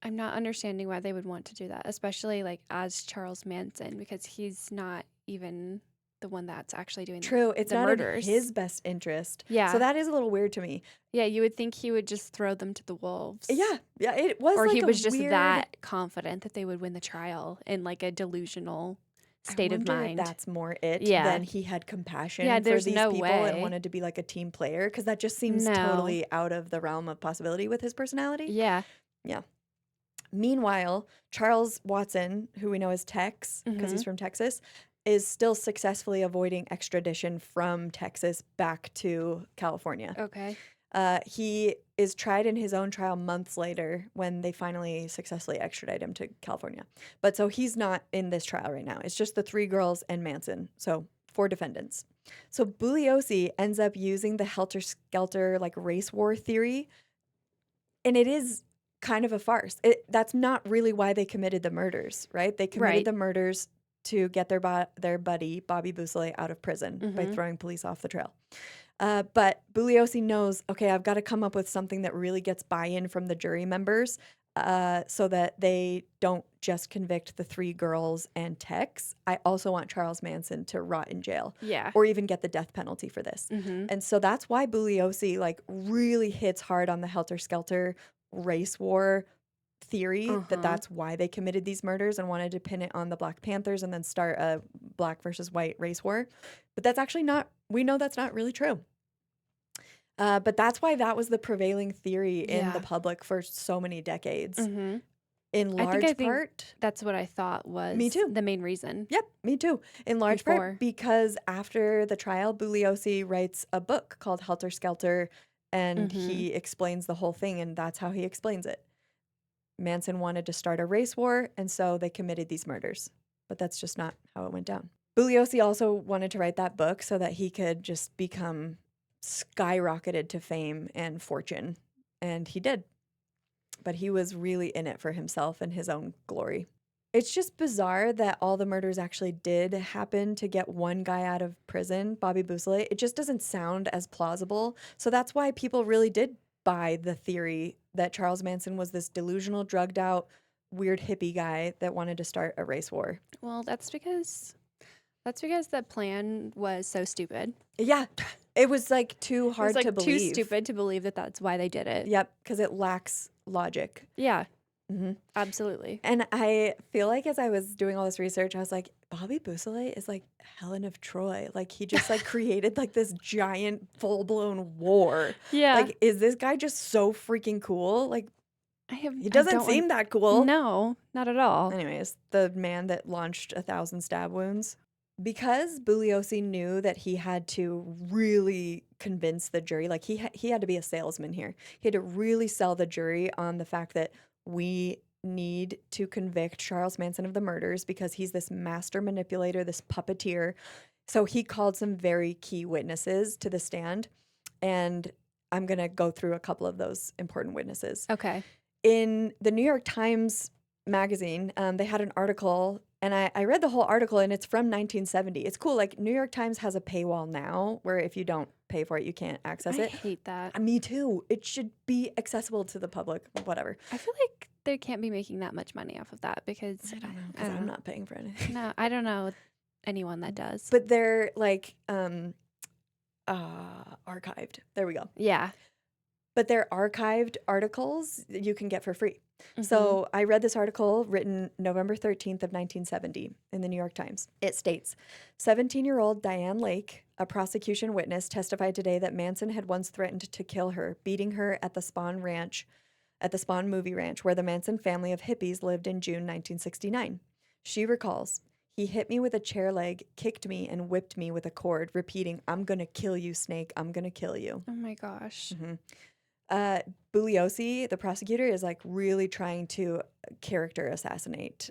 I'm not understanding why they would want to do that, especially like as Charles Manson, because he's not even the one that's actually doing it's the not murders. In his best interest. Yeah. So that is a little weird to me. Yeah, you would think he would just throw them to the wolves. Yeah, it was or like he was just weird... that confident that they would win the trial in like a delusional state of mind. If that's more it than he had compassion for these people and wanted to be like a team player, because that just seems totally out of the realm of possibility with his personality. Yeah. Meanwhile, Charles Watson, who we know as Tex, because he's from Texas, is still successfully avoiding extradition from Texas back to California. Okay. He is tried in his own trial months later when they finally successfully extradite him to California. But so he's not in this trial right now. It's just the three girls and Manson. So 4 defendants. So Bugliosi ends up using the helter-skelter like race war theory. And it is kind of a farce. That's not really why they committed the murders, right? They committed the murders to get their buddy, Bobby Bousselet, out of prison by throwing police off the trail. But Bugliosi knows, okay, I've got to come up with something that really gets buy-in from the jury members so that they don't just convict the 3 girls and Tex. I also want Charles Manson to rot in jail or even get the death penalty for this. And so that's why Bugliosi like really hits hard on the helter-skelter race war theory, that's why they committed these murders and wanted to pin it on the Black Panthers and then start a black versus white race war. But that's actually we know that's not really true. But that's why that was the prevailing theory in the public for so many decades. In large part. That's what I thought was me too. The main reason. Yep, me too. In large part because after the trial, Bugliosi writes a book called Helter Skelter, and he explains the whole thing, and that's how he explains it. Manson wanted to start a race war, and so they committed these murders. But that's just not how it went down. Bugliosi also wanted to write that book so that he could just become skyrocketed to fame and fortune and he did. But he was really in it for himself and his own glory. It's just bizarre that all the murders actually did happen to get one guy out of prison, Bobby Bousselet. It just doesn't sound as plausible. So that's why people really did buy the theory that Charles Manson was this delusional, drugged out, weird hippie guy that wanted to start a race war. Well, that's because the plan was so stupid. Yeah, it was like too It hard was like to too believe. stupid to believe that that's why they did it. Yep, because it lacks logic. Yeah, hmm absolutely. And I feel like as I was doing all this research, I was like, Bobby Bousselet is like Helen of Troy. Like he just like created like this giant full blown war. Yeah. Like, is this guy just so freaking cool? Like he I doesn't don't seem that cool. No, not at all. Anyways, the man that launched 1,000 stab wounds. Because Bugliosi knew that he had to really convince the jury, like he had to be a salesman here. He had to really sell the jury on the fact that we need to convict Charles Manson of the murders because he's this master manipulator, this puppeteer. So he called some very key witnesses to the stand, and I'm going to go through a couple of those important witnesses. Okay. In the New York Times magazine, they had an article, and I read the whole article, and it's from 1970. It's cool. Like, New York Times has a paywall now where if you don't pay for it, you can't access I it. hate that. Me too. It should be accessible to the public, whatever. I feel like they can't be making that much money off of that because I don't know, because I'm not paying for anything. No, I don't know anyone that does. But they're, like, archived. There we go. Yeah. But they're archived articles that you can get for free. Mm-hmm. So I read this article written November 13th of 1970 in the New York Times. It states, 17-year-old Diane Lake, a prosecution witness, testified today that Manson had once threatened to kill her, beating her at the Spahn Movie Ranch, where the Manson family of hippies lived in June 1969. She recalls, he hit me with a chair leg, kicked me, and whipped me with a cord, repeating, I'm going to kill you, Snake. I'm going to kill you. Oh my gosh. Mm-hmm. Bugliosi, the prosecutor, is like really trying to character assassinate.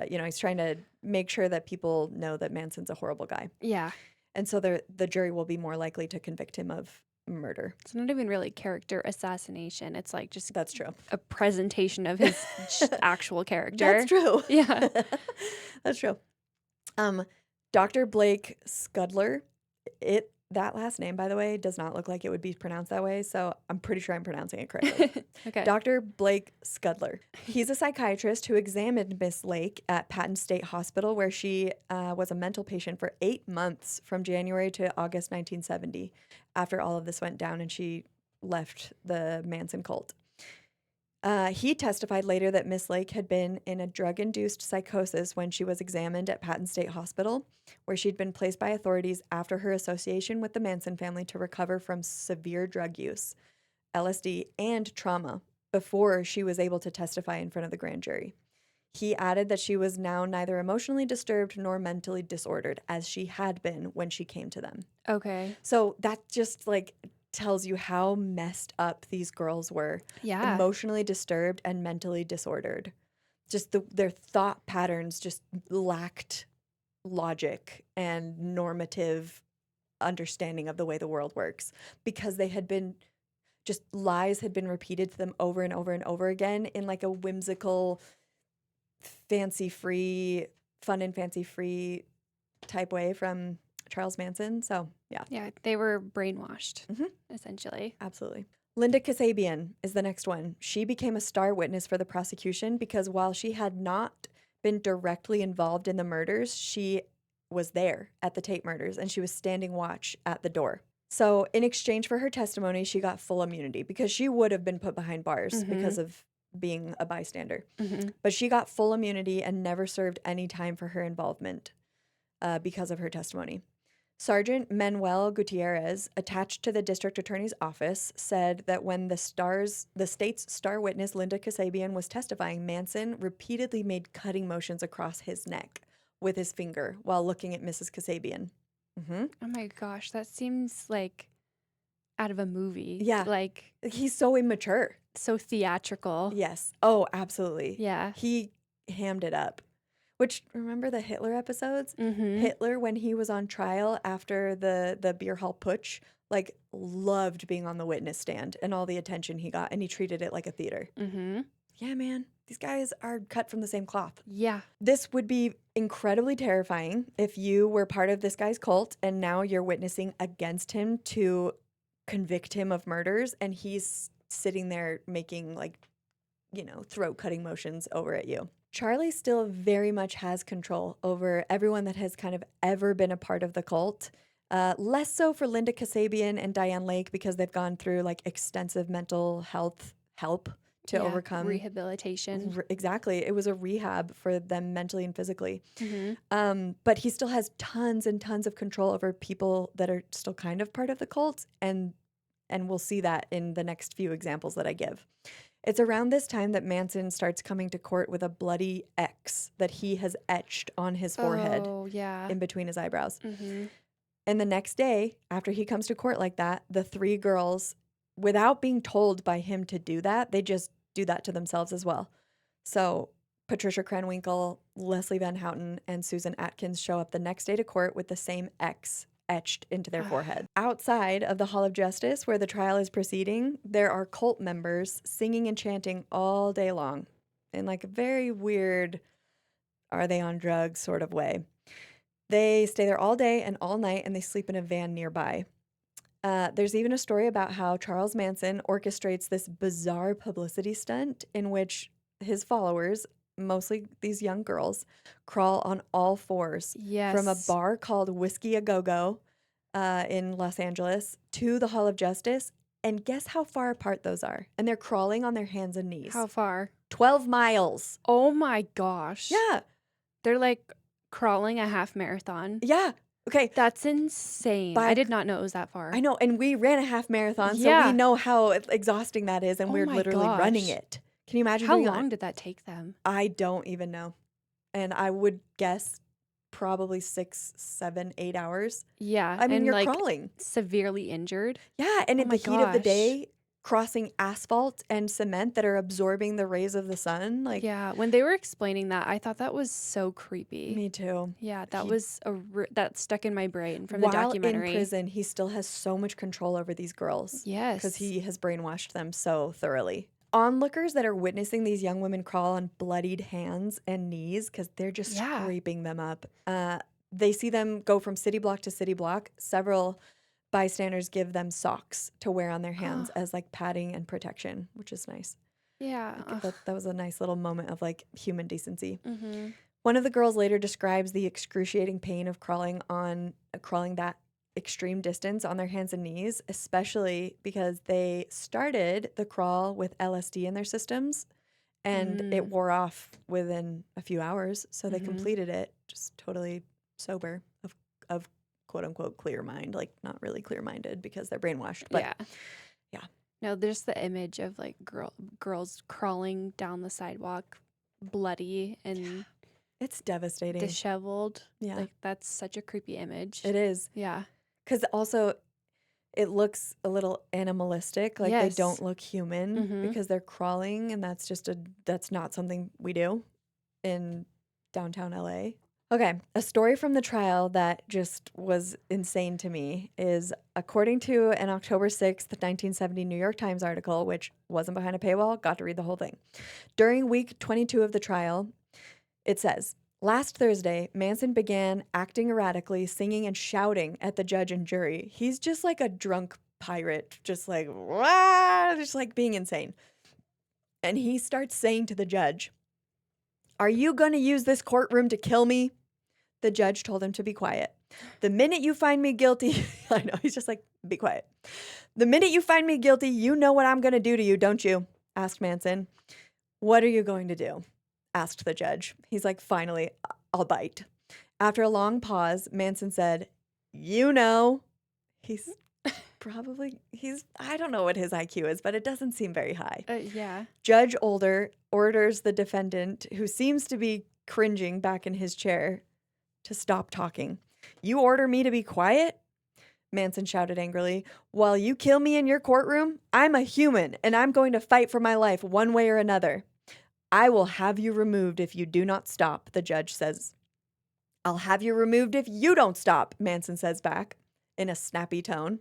He's trying to make sure that people know that Manson's a horrible guy. Yeah. And so the jury will be more likely to convict him of murder. It's not even really character assassination. It's like just That's true. a presentation of his actual character. That's true. Yeah. That's true. Dr. Blake Scudler, that last name, by the way, does not look like it would be pronounced that way, so I'm pretty sure I'm pronouncing it correctly. Okay. Dr. Blake Scudler. He's a psychiatrist who examined Miss Lake at Patton State Hospital, where she was a mental patient for 8 months from January to August 1970, after all of this went down and she left the Manson cult. He testified later that Miss Lake had been in a drug-induced psychosis when she was examined at Patton State Hospital, where she'd been placed by authorities after her association with the Manson family to recover from severe drug use, LSD, and trauma before she was able to testify in front of the grand jury. He added that she was now neither emotionally disturbed nor mentally disordered, as she had been when she came to them. Okay. So that just like tells you how messed up these girls were. Yeah. Emotionally disturbed and mentally disordered. Just their thought patterns just lacked logic and normative understanding of the way the world works, because they had been just lies had been repeated to them over and over and over again in like a whimsical, fancy-free, fun and fancy-free type way from Charles Manson. So, yeah. Yeah, they were brainwashed, essentially. Absolutely. Linda Kasabian is the next one. She became a star witness for the prosecution because while she had not been directly involved in the murders, she was there at the Tate murders and she was standing watch at the door. So in exchange for her testimony, she got full immunity because she would have been put behind bars because of being a bystander. But she got full immunity and never served any time for her involvement because of her testimony. Sergeant Manuel Gutierrez, attached to the district attorney's office, said that when the state's star witness Linda Kasabian was testifying, Manson repeatedly made cutting motions across his neck with his finger while looking at Mrs. Kasabian. Oh my gosh, that seems like out of a movie. Yeah. Like, He's so immature. so theatrical. Yes. Oh, absolutely. Yeah. He hammed it up. Which, remember the Hitler episodes? Mm-hmm. Hitler, when he was on trial after the beer hall putsch, like loved being on the witness stand and all the attention he got, and he treated it like a theater. Mm-hmm. Yeah, man, these guys are cut from the same cloth. Yeah. This would be incredibly terrifying if you were part of this guy's cult and now you're witnessing against him to convict him of murders, and he's sitting there making, like, throat cutting motions over at you. Charlie still very much has control over everyone that has kind of ever been a part of the cult. Less so for Linda Kasabian and Diane Lake, because they've gone through like extensive mental health help to overcome rehabilitation. Exactly. It was a rehab for them mentally and physically. Mm-hmm. But he still has tons and tons of control over people that are still kind of part of the cult. And we'll see that in the next few examples that I give. It's around this time that Manson starts coming to court with a bloody X that he has etched on his forehead in between his eyebrows. Mm-hmm. And the next day, after he comes to court like that, the three girls, without being told by him to do that, they just do that to themselves as well. So Patricia Krenwinkel, Leslie Van Houten, and Susan Atkins show up the next day to court with the same X etched into their forehead. Outside of the Hall of Justice, where the trial is proceeding, there are cult members singing and chanting all day long in like a very weird, are they on drugs sort of way. They stay there all day and all night, and they sleep in a van nearby. There's even a story about how Charles Manson orchestrates this bizarre publicity stunt in which his followers, mostly these young girls, crawl on all fours from a bar called Whiskey A Go-Go in Los Angeles to the Hall of Justice. And guess how far apart those are? And they're crawling on their hands and knees. How far? 12 miles. Oh my gosh. Yeah. They're like crawling a half marathon. Yeah. Okay. That's insane. I did not know it was that far. I know. And we ran a half marathon, so we know how exhausting that is, and we're literally running it. Can you imagine how long did that take them? I don't even know. And I would guess probably 6, 7, 8 hours. Yeah. I mean, and you're like crawling. Severely injured. Yeah. And in the heat of the day, crossing asphalt and cement that are absorbing the rays of the sun. Like, yeah. When they were explaining that, I thought that was so creepy. Me too. Yeah. That was that stuck in my brain from the documentary. While in prison, he still has so much control over these girls. Yes. Because he has brainwashed them so thoroughly. Onlookers that are witnessing these young women crawl on bloodied hands and knees, because they're just scraping them up. They see them go from city block to city block. Several bystanders give them socks to wear on their hands as like padding and protection, which is nice. Yeah. That was a nice little moment of like human decency. Mm-hmm. One of the girls later describes the excruciating pain of crawling that extreme distance on their hands and knees, especially because they started the crawl with LSD in their systems, and it wore off within a few hours. So they completed it just totally sober, of quote unquote clear mind, like not really clear minded because they're brainwashed. But yeah. No, there's the image of like girls crawling down the sidewalk, bloody and it's devastating, disheveled. Yeah, like that's such a creepy image. It is. Yeah. Because also it looks a little animalistic, like they don't look human because they're crawling, and that's not something we do in downtown LA. Okay, a story from the trial that just was insane to me is, according to an October 6th, 1970 New York Times article, which wasn't behind a paywall, got to read the whole thing. During week 22 of the trial, it says, last Thursday, Manson began acting erratically, singing and shouting at the judge and jury. He's just like a drunk pirate, just like, wah, just like being insane. And he starts saying to the judge, "Are you going to use this courtroom to kill me?" The judge told him to be quiet. "The minute you find me guilty," I know, he's just like, "Be quiet. The minute you find me guilty, you know what I'm going to do to you, don't you?" asked Manson. "What are you going to do?" asked the judge. He's like, "Finally, I'll bite." After a long pause, Manson said, "You know." He's I don't know what his IQ is, but it doesn't seem very high. Yeah. Judge Older orders the defendant, who seems to be cringing back in his chair, to stop talking. "You order me to be quiet?" Manson shouted angrily. "While you kill me in your courtroom, I'm a human, and I'm going to fight for my life one way or another." I will have you removed if you do not stop, the judge says. I'll have you removed if you don't stop, Manson says back in a snappy tone.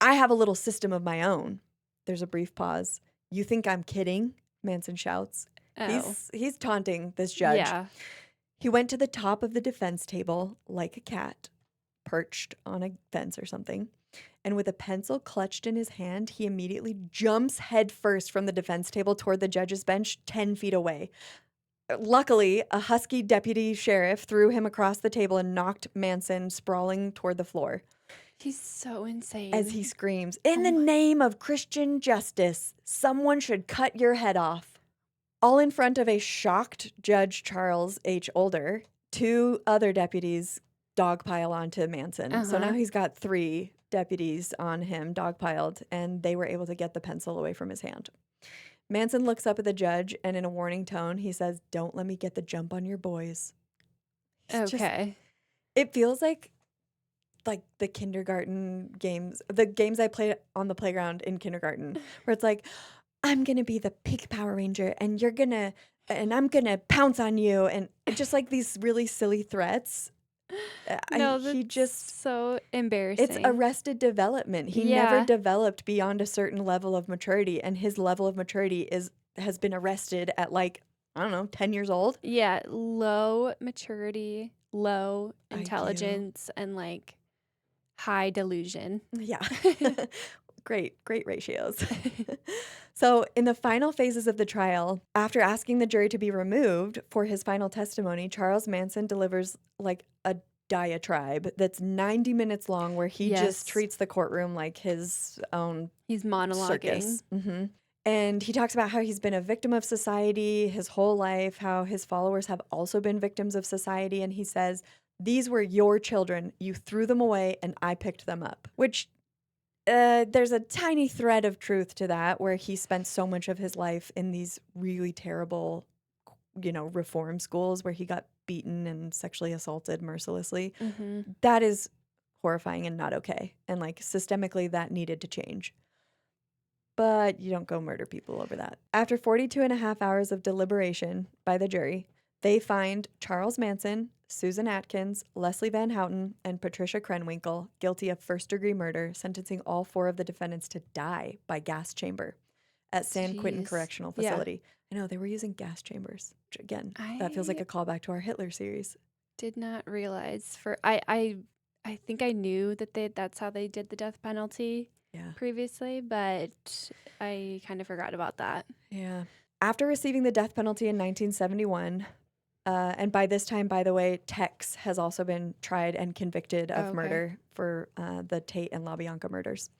I have a little system of my own. There's a brief pause. You think I'm kidding? Manson shouts. Oh. He's taunting this judge. Yeah. He went to the top of the defense table like a cat, perched on a fence or something. And with a pencil clutched in his hand, he immediately jumps headfirst from the defense table toward the judge's bench 10 feet away. Luckily, a husky deputy sheriff threw him across the table and knocked Manson sprawling toward the floor. He's so insane. As he screams, "In the name of Christian justice, someone should cut your head off." All in front of a shocked Judge Charles H. Older, 2 other deputies dogpile onto Manson. So now he's got 3 deputies on him dogpiled, and they were able to get the pencil away from his hand. Manson looks up at the judge, and in a warning tone, he says, "Don't let me get the jump on your boys." Okay. It feels like the kindergarten games, the games I played on the playground in kindergarten, where it's like, I'm going to be the pink Power Ranger and I'm going to pounce on you. And just like these really silly threats. No, He that's just, so embarrassing. it's arrested development. He never developed beyond a certain level of maturity. And his level of maturity has been arrested at 10 years old. Yeah, low maturity, low intelligence, and high delusion. Yeah. Great ratios. So, in the final phases of the trial, after asking the jury to be removed for his final testimony, Charles Manson delivers a diatribe that's 90 minutes long where he just treats the courtroom like his own He's monologuing. circus. And he talks about how he's been a victim of society his whole life, how his followers have also been victims of society. And he says, "These were your children. You threw them away and I picked them up," which there's a tiny thread of truth to that, where he spent so much of his life in these really terrible, reform schools where he got beaten and sexually assaulted mercilessly. That is horrifying and not okay. And systemically that needed to change. But you don't go murder people over that. After 42 and a half hours of deliberation by the jury, they find Charles Manson, Susan Atkins, Leslie Van Houten, and Patricia Krenwinkel guilty of first-degree murder, sentencing all 4 of the defendants to die by gas chamber at San Quentin Correctional Facility. I know, they were using gas chambers. Which, again, that feels like a callback to our Hitler series. Did not realize I think I knew that that's how they did the death penalty previously, but I kind of forgot about that. Yeah. After receiving the death penalty in 1971, and by this time, by the way, Tex has also been tried and convicted of murder for the Tate and LaBianca murders.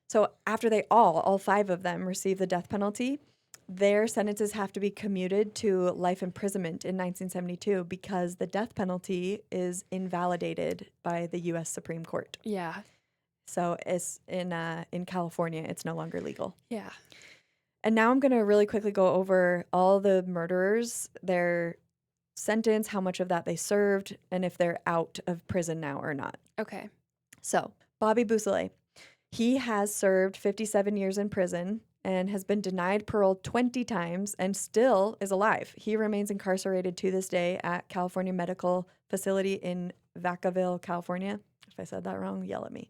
So after they all 5 of them receive the death penalty, their sentences have to be commuted to life imprisonment in 1972 because the death penalty is invalidated by the U.S. Supreme Court. Yeah. So it's in California, it's no longer legal. Yeah. And now I'm going to really quickly go over all the murderers, their sentence, how much of that they served, and if they're out of prison now or not. Okay. So, Bobby Beausoleil, he has served 57 years in prison and has been denied parole 20 times and still is alive. He remains incarcerated to this day at California Medical Facility in Vacaville, California. If I said that wrong, yell at me.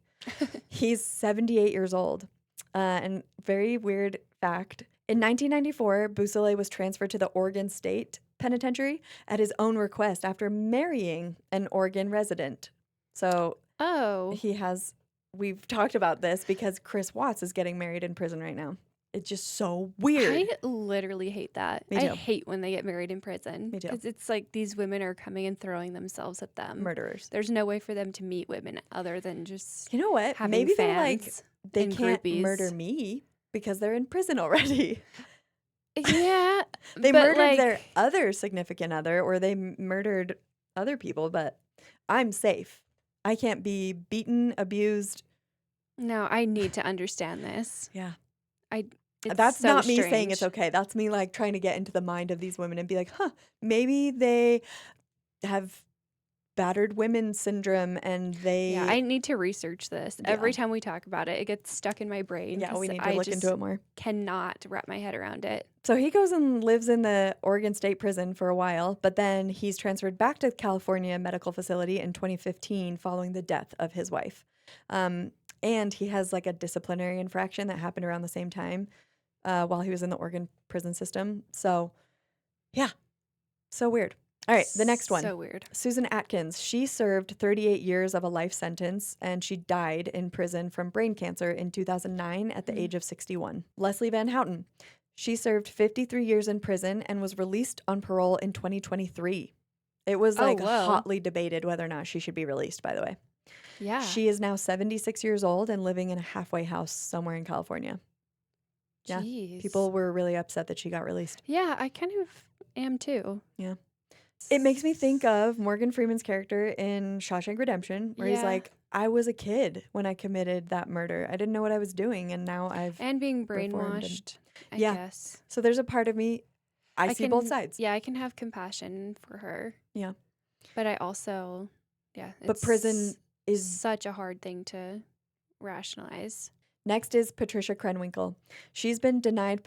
He's 78 years old. And very weird fact, in 1994, Beausoleil was transferred to the Oregon State Penitentiary at his own request after marrying an Oregon resident. So we've talked about this because Chris Watts is getting married in prison right now. It's just so weird. I literally hate that. Me too. I hate when they get married in prison. Me too. Because it's like these women are coming and throwing themselves at them. Murderers. There's no way for them to meet women other than just You know what? having Maybe they're fans they and can't groupies. murder me because they're in prison already. Yeah. They but murdered their other significant other, or they murdered other people, but I'm safe. I can't be beaten, abused. No, I need to understand this. Yeah. It's That's so not me strange. saying it's okay. That's me trying to get into the mind of these women and be like, maybe they have battered women syndrome, and Yeah, they I need to research this. yeah. Every time we talk about it, it gets stuck in my brain Yeah, we because need to I look into just it more. cannot wrap my head around it. So he goes and lives in the Oregon State Prison for a while, but then he's transferred back to the California Medical Facility in 2015 following the death of his wife. And he has like a disciplinary infraction that happened around the same time while he was in the Oregon prison system. So, yeah, so weird. All right, the next one. So weird. Susan Atkins. She served 38 years of a life sentence, and she died in prison from brain cancer in 2009 at the age of 61. Leslie Van Houten. She served 53 years in prison and was released on parole in 2023. It was Oh, like whoa. hotly debated whether or not she should be released, by the way. Yeah. She is now 76 years old and living in a halfway house somewhere in California. Yeah. Jeez. People were really upset that she got released. Yeah, I kind of am too. Yeah. It makes me think of Morgan Freeman's character in Shawshank Redemption, where he's Yeah. like, I was a kid when I committed that murder. I didn't know what I was doing, and now I've And being reformed. brainwashed, I Yeah. guess. So there's a part of me, I see both sides. Yeah, I can have compassion for her. Yeah. But I also, But prison is such a hard thing to rationalize. Next is Patricia Krenwinkel. She's been denied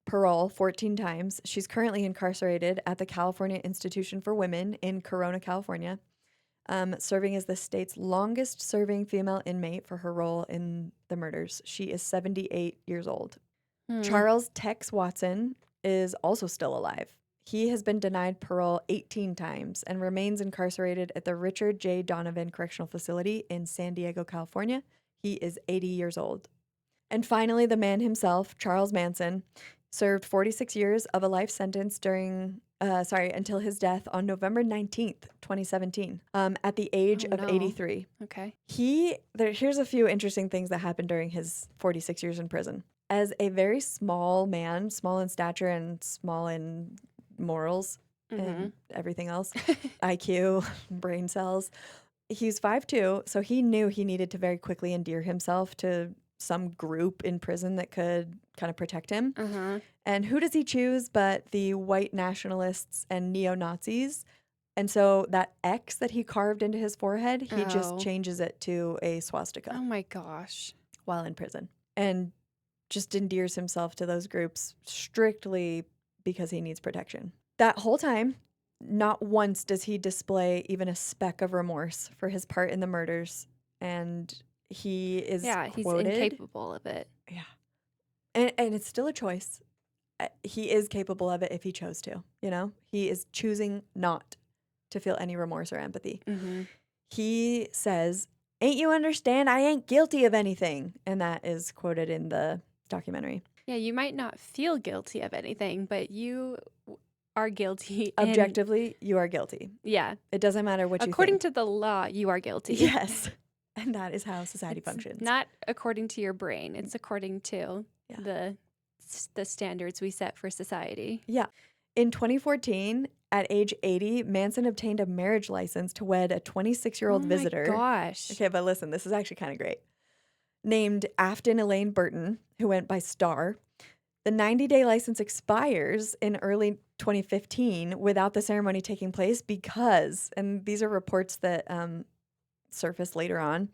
parole 14 times. She's currently incarcerated at the California Institution for Women in Corona, California, serving as the state's longest serving female inmate for her role in the murders. She is 78 years old. Charles Tex Watson is also still alive. He has been denied parole 18 times and remains incarcerated at the Richard J. Donovan Correctional Facility in San Diego, California. He is 80 years old. And finally, the man himself, Charles Manson, served 46 years of a life sentence until his death on November 19th, 2017, at the age of 83. Okay. Here's a few interesting things that happened during his 46 years in prison. As a very small man, small in stature and small in morals and everything else, IQ, brain cells, he's 5'2", so he knew he needed to very quickly endear himself to some group in prison that could kind of protect him. And who does he choose but the white nationalists and neo-Nazis? And so that X that he carved into his forehead, he just changes it to a swastika. Oh my gosh. While in prison. And just endears himself to those groups strictly because he needs protection. That whole time, not once does he display even a speck of remorse for his part in the murders. And he is quoted, he's incapable of it. Yeah. And it's still a choice. He is capable of it if he chose to, you know? He is choosing not to feel any remorse or empathy. He says, "Ain't you understand? I ain't guilty of anything." And that is quoted in the documentary. Yeah, you might not feel guilty of anything, but you are guilty. Objectively, you are guilty. Yeah. It doesn't matter what you think. According to the law, you are guilty. Yes. And that is how society functions. Not according to your brain. It's according to the standards we set for society. Yeah. In 2014, at age 80, Manson obtained a marriage license to wed a 26-year-old visitor. Oh my gosh. Okay, but listen, this is actually kind of great. Named Afton Elaine Burton, who went by Star. The 90-day license expires in early 2015 without the ceremony taking place because, and these are reports that surfaced later on,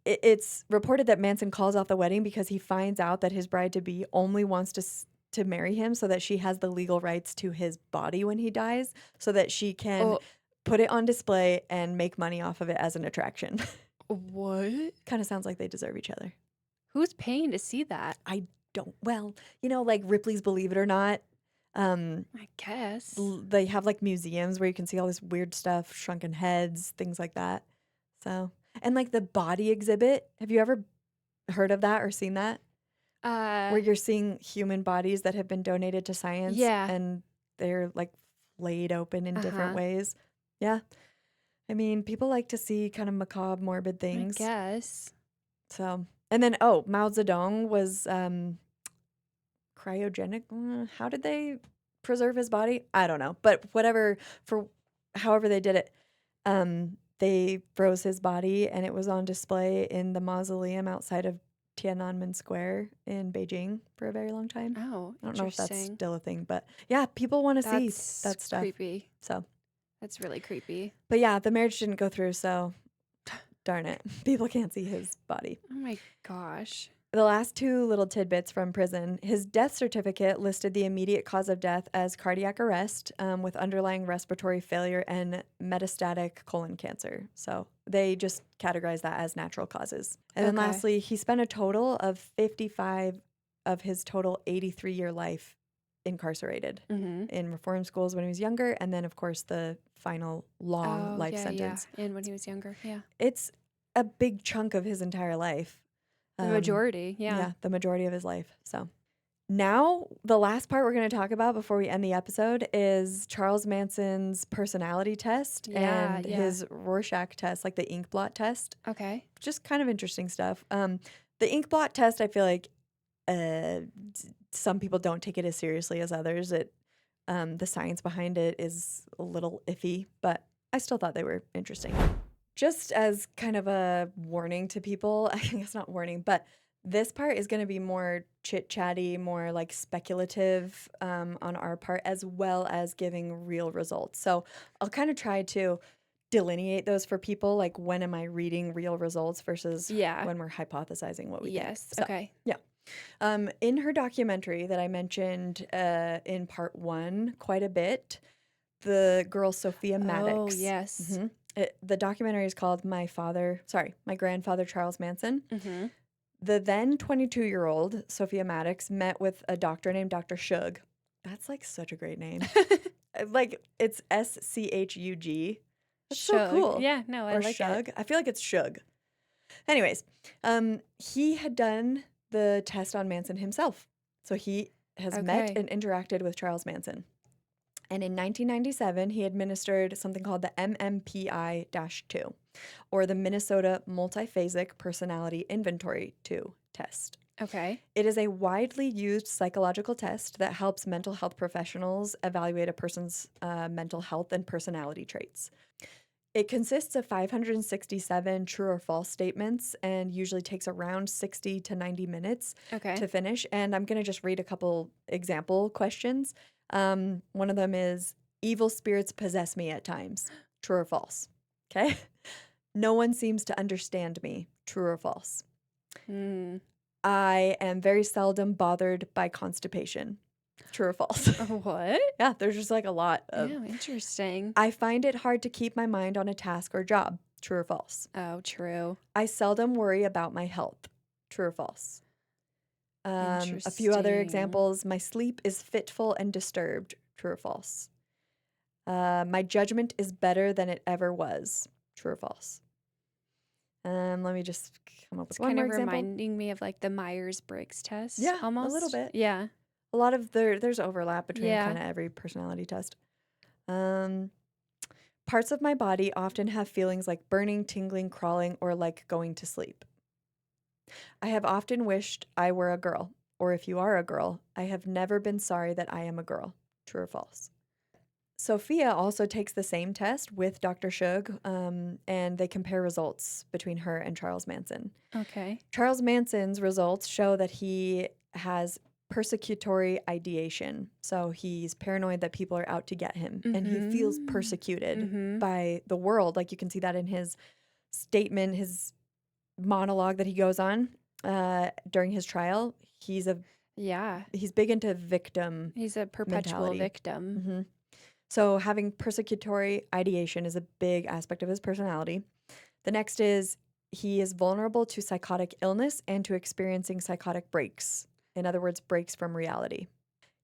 it's reported that Manson calls off the wedding because he finds out that his bride-to-be only wants to marry him so that she has the legal rights to his body when he dies so that she can put it on display and make money off of it as an attraction. What? Kind of sounds like they deserve each other. Who's paying to see that? I don't, well, you know, like Ripley's Believe It or Not. I guess. They have like museums where you can see all this weird stuff, shrunken heads, things like that. So, and like the body exhibit. Have you ever heard of that or seen that? Where you're seeing human bodies that have been donated to science. Yeah. And they're like laid open in different ways. Yeah. I mean, people like to see kind of macabre, morbid things. I guess. So, and then, Mao Zedong was cryogenic. How did they preserve his body? I don't know. But however they did it, they froze his body and it was on display in the mausoleum outside of Tiananmen Square in Beijing for a very long time. Oh, I don't know if that's still a thing, but yeah, people want to see that stuff. Creepy. So That's really creepy. But yeah, the marriage didn't go through, so darn it. People can't see his body. Oh my gosh. The last two little tidbits from prison. His death certificate listed the immediate cause of death as cardiac arrest with underlying respiratory failure and metastatic colon cancer. So they just categorize that as natural causes. And then Okay. lastly, he spent a total of 55 of his total 83-year life incarcerated in reform schools when he was younger. And then, of course, the final long life sentence. Yeah. And when he was younger. Yeah. It's a big chunk of his entire life. The majority. Yeah. Yeah, the majority of his life. So now the last part we're going to talk about before we end the episode is Charles Manson's personality test and his Rorschach test, like the ink blot test. Okay. Just kind of interesting stuff. The ink blot test, I feel like some people don't take it as seriously as others. The science behind it is a little iffy, but I still thought they were interesting. Just as kind of a warning to people, I guess not warning, but this part is going to be more chit-chatty, more like speculative on our part, as well as giving real results. So I'll kind of try to delineate those for people, like when am I reading real results versus when we're hypothesizing what we think. So, okay. Yeah. In her documentary that I mentioned in part 1 quite a bit, the girl Sophia Maddox. Oh, yes. The documentary is called My Grandfather Charles Manson. The then 22-year-old Sophia Maddox met with a doctor named Dr. Shug. That's like such a great name. Like it's Schug. That's so cool. Yeah, no, I like Shug. it. I feel like it's Shug. Anyways, he had done the test on Manson himself. So he has met and interacted with Charles Manson. And in 1997, he administered something called the MMPI-2, or the Minnesota Multiphasic Personality Inventory 2 test. Okay. It is a widely used psychological test that helps mental health professionals evaluate a person's mental health and personality traits. It consists of 567 true or false statements and usually takes around 60 to 90 minutes to finish. And I'm going to just read a couple example questions. One of them is, evil spirits possess me at times. True or false? Okay. No one seems to understand me. True or false? I am very seldom bothered by constipation. True or false? What? Yeah, there's just like a lot of. Yeah, interesting. I find it hard to keep my mind on a task or job. True or false? Oh, true. I seldom worry about my health. True or false? A few other examples. My sleep is fitful and disturbed. True or false? My judgment is better than it ever was. True or false? Let me just come up with one more example. Reminding me of like the Myers-Briggs test. Yeah, almost. a little bit. Yeah. A lot of there's overlap between kind of every personality test. Parts of my body often have feelings like burning, tingling, crawling, or like going to sleep. I have often wished I were a girl, or if you are a girl, I have never been sorry that I am a girl. True or false? Sophia also takes the same test with Dr. Shug, and they compare results between her and Charles Manson. Okay. Charles Manson's results show that he has persecutory ideation. So he's paranoid that people are out to get him, and he feels persecuted by the world. Like you can see that in his statement, his monologue that he goes on during his trial. He's big into victim. He's a perpetual mentality. victim. So having persecutory ideation is a big aspect of his personality. The next is he is vulnerable to psychotic illness and to experiencing psychotic breaks. In other words, breaks from reality.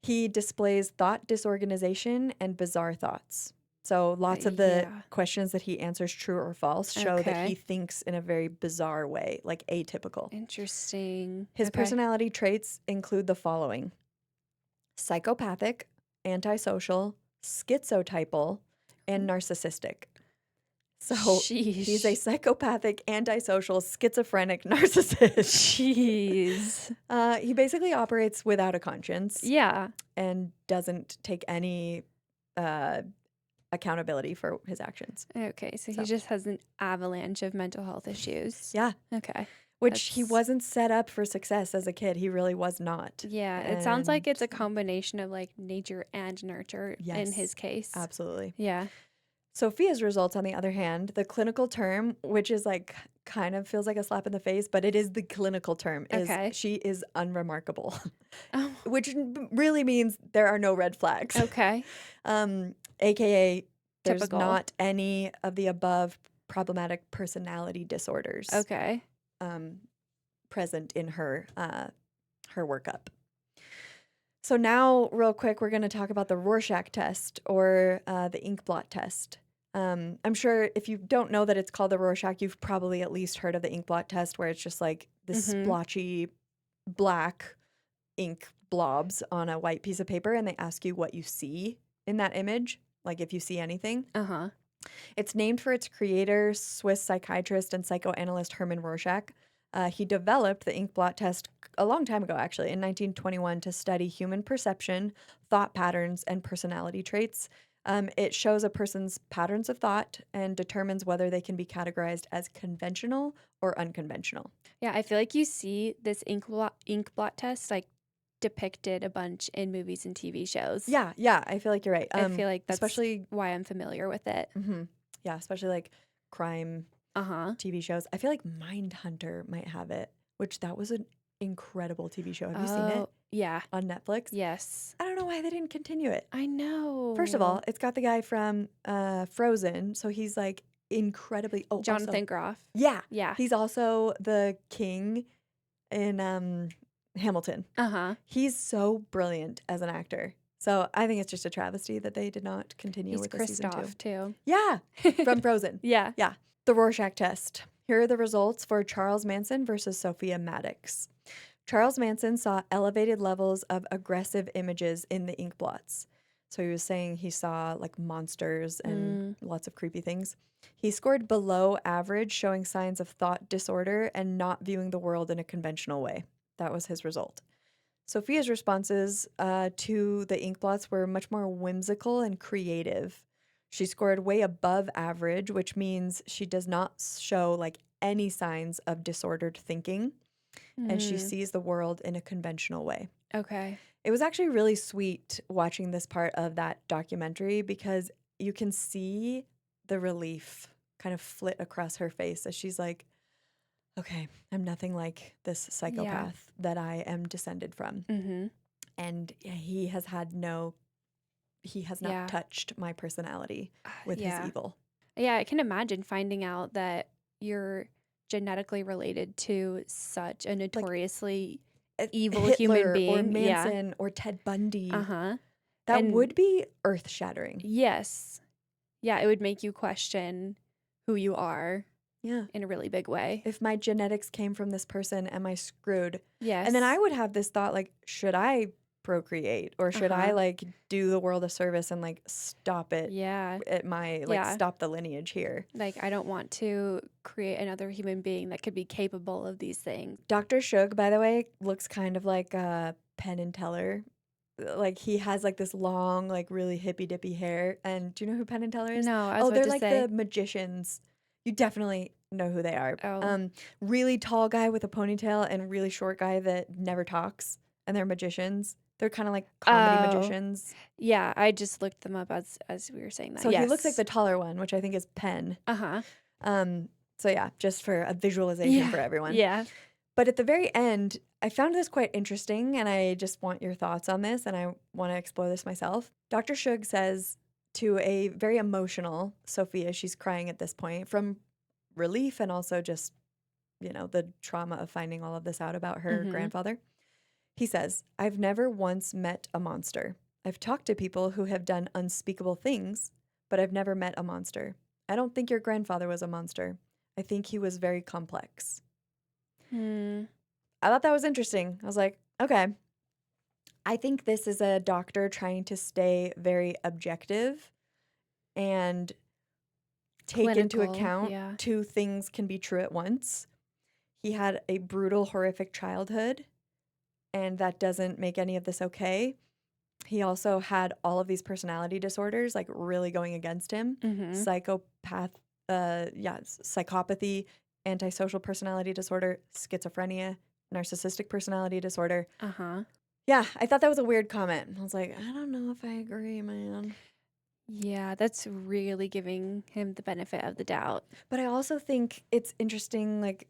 He displays thought disorganization and bizarre thoughts. So lots of the questions that he answers true or false show that he thinks in a very bizarre way, like atypical. Interesting. His personality traits include the following: psychopathic, antisocial, schizotypal, and narcissistic. So he's a psychopathic, antisocial, schizophrenic narcissist. Jeez. He basically operates without a conscience. Yeah. And doesn't take any accountability for his actions. Okay, so he just has an avalanche of mental health issues. Yeah. Okay. Which he wasn't set up for success as a kid. He really was not. Yeah, it sounds like it's a combination of like nature and nurture in his case. Absolutely. Yeah. Sophia's results, on the other hand, the clinical term, which is like kind of feels like a slap in the face, but it is the clinical term, is Okay. she is unremarkable, Oh, which really means there are no red flags. okay. AKA there's Typical. not any of the above problematic personality disorders Okay. present in her workup. So now, real quick, we're going to talk about the Rorschach test or the ink blot test. I'm sure if you don't know that it's called the Rorschach, you've probably at least heard of the ink blot test, where it's just like this splotchy black ink blobs on a white piece of paper, and they ask you what you see in that image, like if you see anything. Uh-huh. It's named for its creator, Swiss psychiatrist and psychoanalyst Hermann Rorschach. He developed the ink blot test a long time ago, actually, in 1921, to study human perception, thought patterns, and personality traits. It shows a person's patterns of thought and determines whether they can be categorized as conventional or unconventional. Yeah, I feel like you see this ink blot test like depicted a bunch in movies and TV shows. Yeah, I feel like you're right. I feel like that's especially, why I'm familiar with it. yeah, especially like crime Uh-huh. TV shows. I feel like Mindhunter might have it, which that was an incredible TV show. Have you seen it Oh, yeah. on Netflix? Yes. I don't know why they didn't continue it. I know. First of all, it's got the guy from Frozen, so he's like incredibly. Oh, Jonathan also, Groff. yeah, Yeah. he's also the king in Hamilton. Uh-huh. He's so brilliant as an actor. So I think it's just a travesty that they did not continue He's with the season 2. Kristoff too. Yeah, from Frozen. Yeah. Yeah. The Rorschach test. Here are the results for Charles Manson versus Sophia Maddox. Charles Manson saw elevated levels of aggressive images in the ink blots. So he was saying he saw like monsters and lots of creepy things. He scored below average, showing signs of thought disorder and not viewing the world in a conventional way. That was his result. Sophia's responses to the ink blots were much more whimsical and creative. She scored way above average, which means she does not show like any signs of disordered thinking, and she sees the world in a conventional way. Okay. It was actually really sweet watching this part of that documentary because you can see the relief kind of flit across her face as she's like, okay, I'm nothing like this psychopath that I am descended from. And he has not touched my personality with his evil. Yeah, I can imagine finding out that you're genetically related to such a notoriously evil Hitler human being. or Manson or Ted Bundy. Uh-huh. That And- would be earth-shattering. Yes. Yeah, it would make you question who you are Yeah. in a really big way. If my genetics came from this person, am I screwed? Yes. And then I would have this thought like, should I procreate or should I like do the world a service and like stop it Yeah. at my stop the lineage here? Like, I don't want to create another human being that could be capable of these things. Dr. Shug, by the way, looks kind of like Penn and Teller. Like he has like this long, like really hippy dippy hair. And do you know who Penn and Teller is? No, I was they're about to like say. the magicians. You definitely know who they are. Oh. Really tall guy with a ponytail and really short guy that never talks. And they're magicians. They're kind of like comedy magicians. Yeah, I just looked them up as we were saying that. So he looks like the taller one, which I think is Penn. Uh-huh. So yeah, just for a visualization for everyone. Yeah. But at the very end, I found this quite interesting, and I just want your thoughts on this, and I want to explore this myself. Dr. Shug says to a very emotional Sophia, she's crying at this point from relief and also just, the trauma of finding all of this out about her grandfather. He says, "I've never once met a monster. I've talked to people who have done unspeakable things, but I've never met a monster. I don't think your grandfather was a monster. I think he was very complex." I thought that was interesting. I was like, okay. I think this is a doctor trying to stay very objective and take into Clinical, account two things can be true at once. He had a brutal, horrific childhood, and that doesn't make any of this okay. He also had all of these personality disorders, like really going against him. Psychopathy, antisocial personality disorder, schizophrenia, narcissistic personality disorder. Uh-huh. Yeah, I thought that was a weird comment. I was like, I don't know if I agree, man. Yeah, that's really giving him the benefit of the doubt. But I also think it's interesting, like,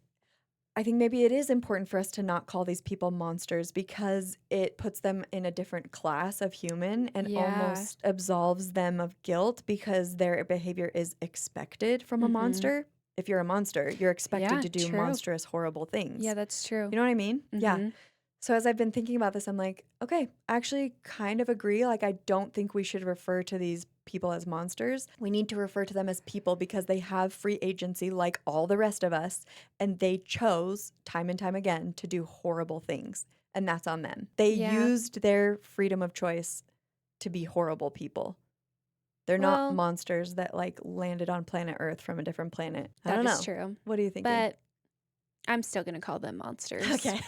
I think maybe it is important for us to not call these people monsters because it puts them in a different class of human and Yeah. almost absolves them of guilt because their behavior is expected from a Mhm. monster. If you're a monster, you're expected Yeah, to do true. monstrous, horrible Yeah, things. that's true. You know what I mean? Yeah. Mhm. So as I've been thinking about this, I'm like, okay, I actually kind of agree. Like, I don't think we should refer to these people as monsters. We need to refer to them as people because they have free agency like all the rest of us. And they chose time and time again to do horrible things. And that's on them. They Yeah. used their freedom of choice to be horrible people. They're not Well, monsters that like landed on planet Earth from a different planet. I that don't is know. true. What are you thinking? But I'm still going to call them monsters. Okay.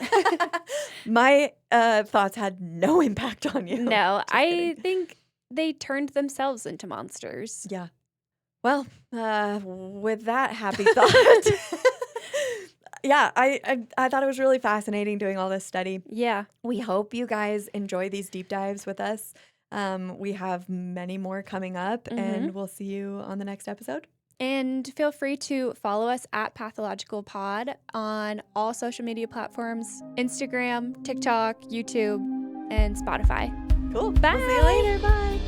My thoughts had no impact on you. No, Just kidding. I think they turned themselves into monsters. Yeah. Well, with that happy thought, yeah, I thought it was really fascinating doing all this study. Yeah. We hope you guys enjoy these deep dives with us. We have many more coming up, and we'll see you on the next episode. And feel free to follow us at Pathological Pod on all social media platforms: Instagram, TikTok, YouTube, and Spotify. Cool. Bye. We'll see you later. Bye.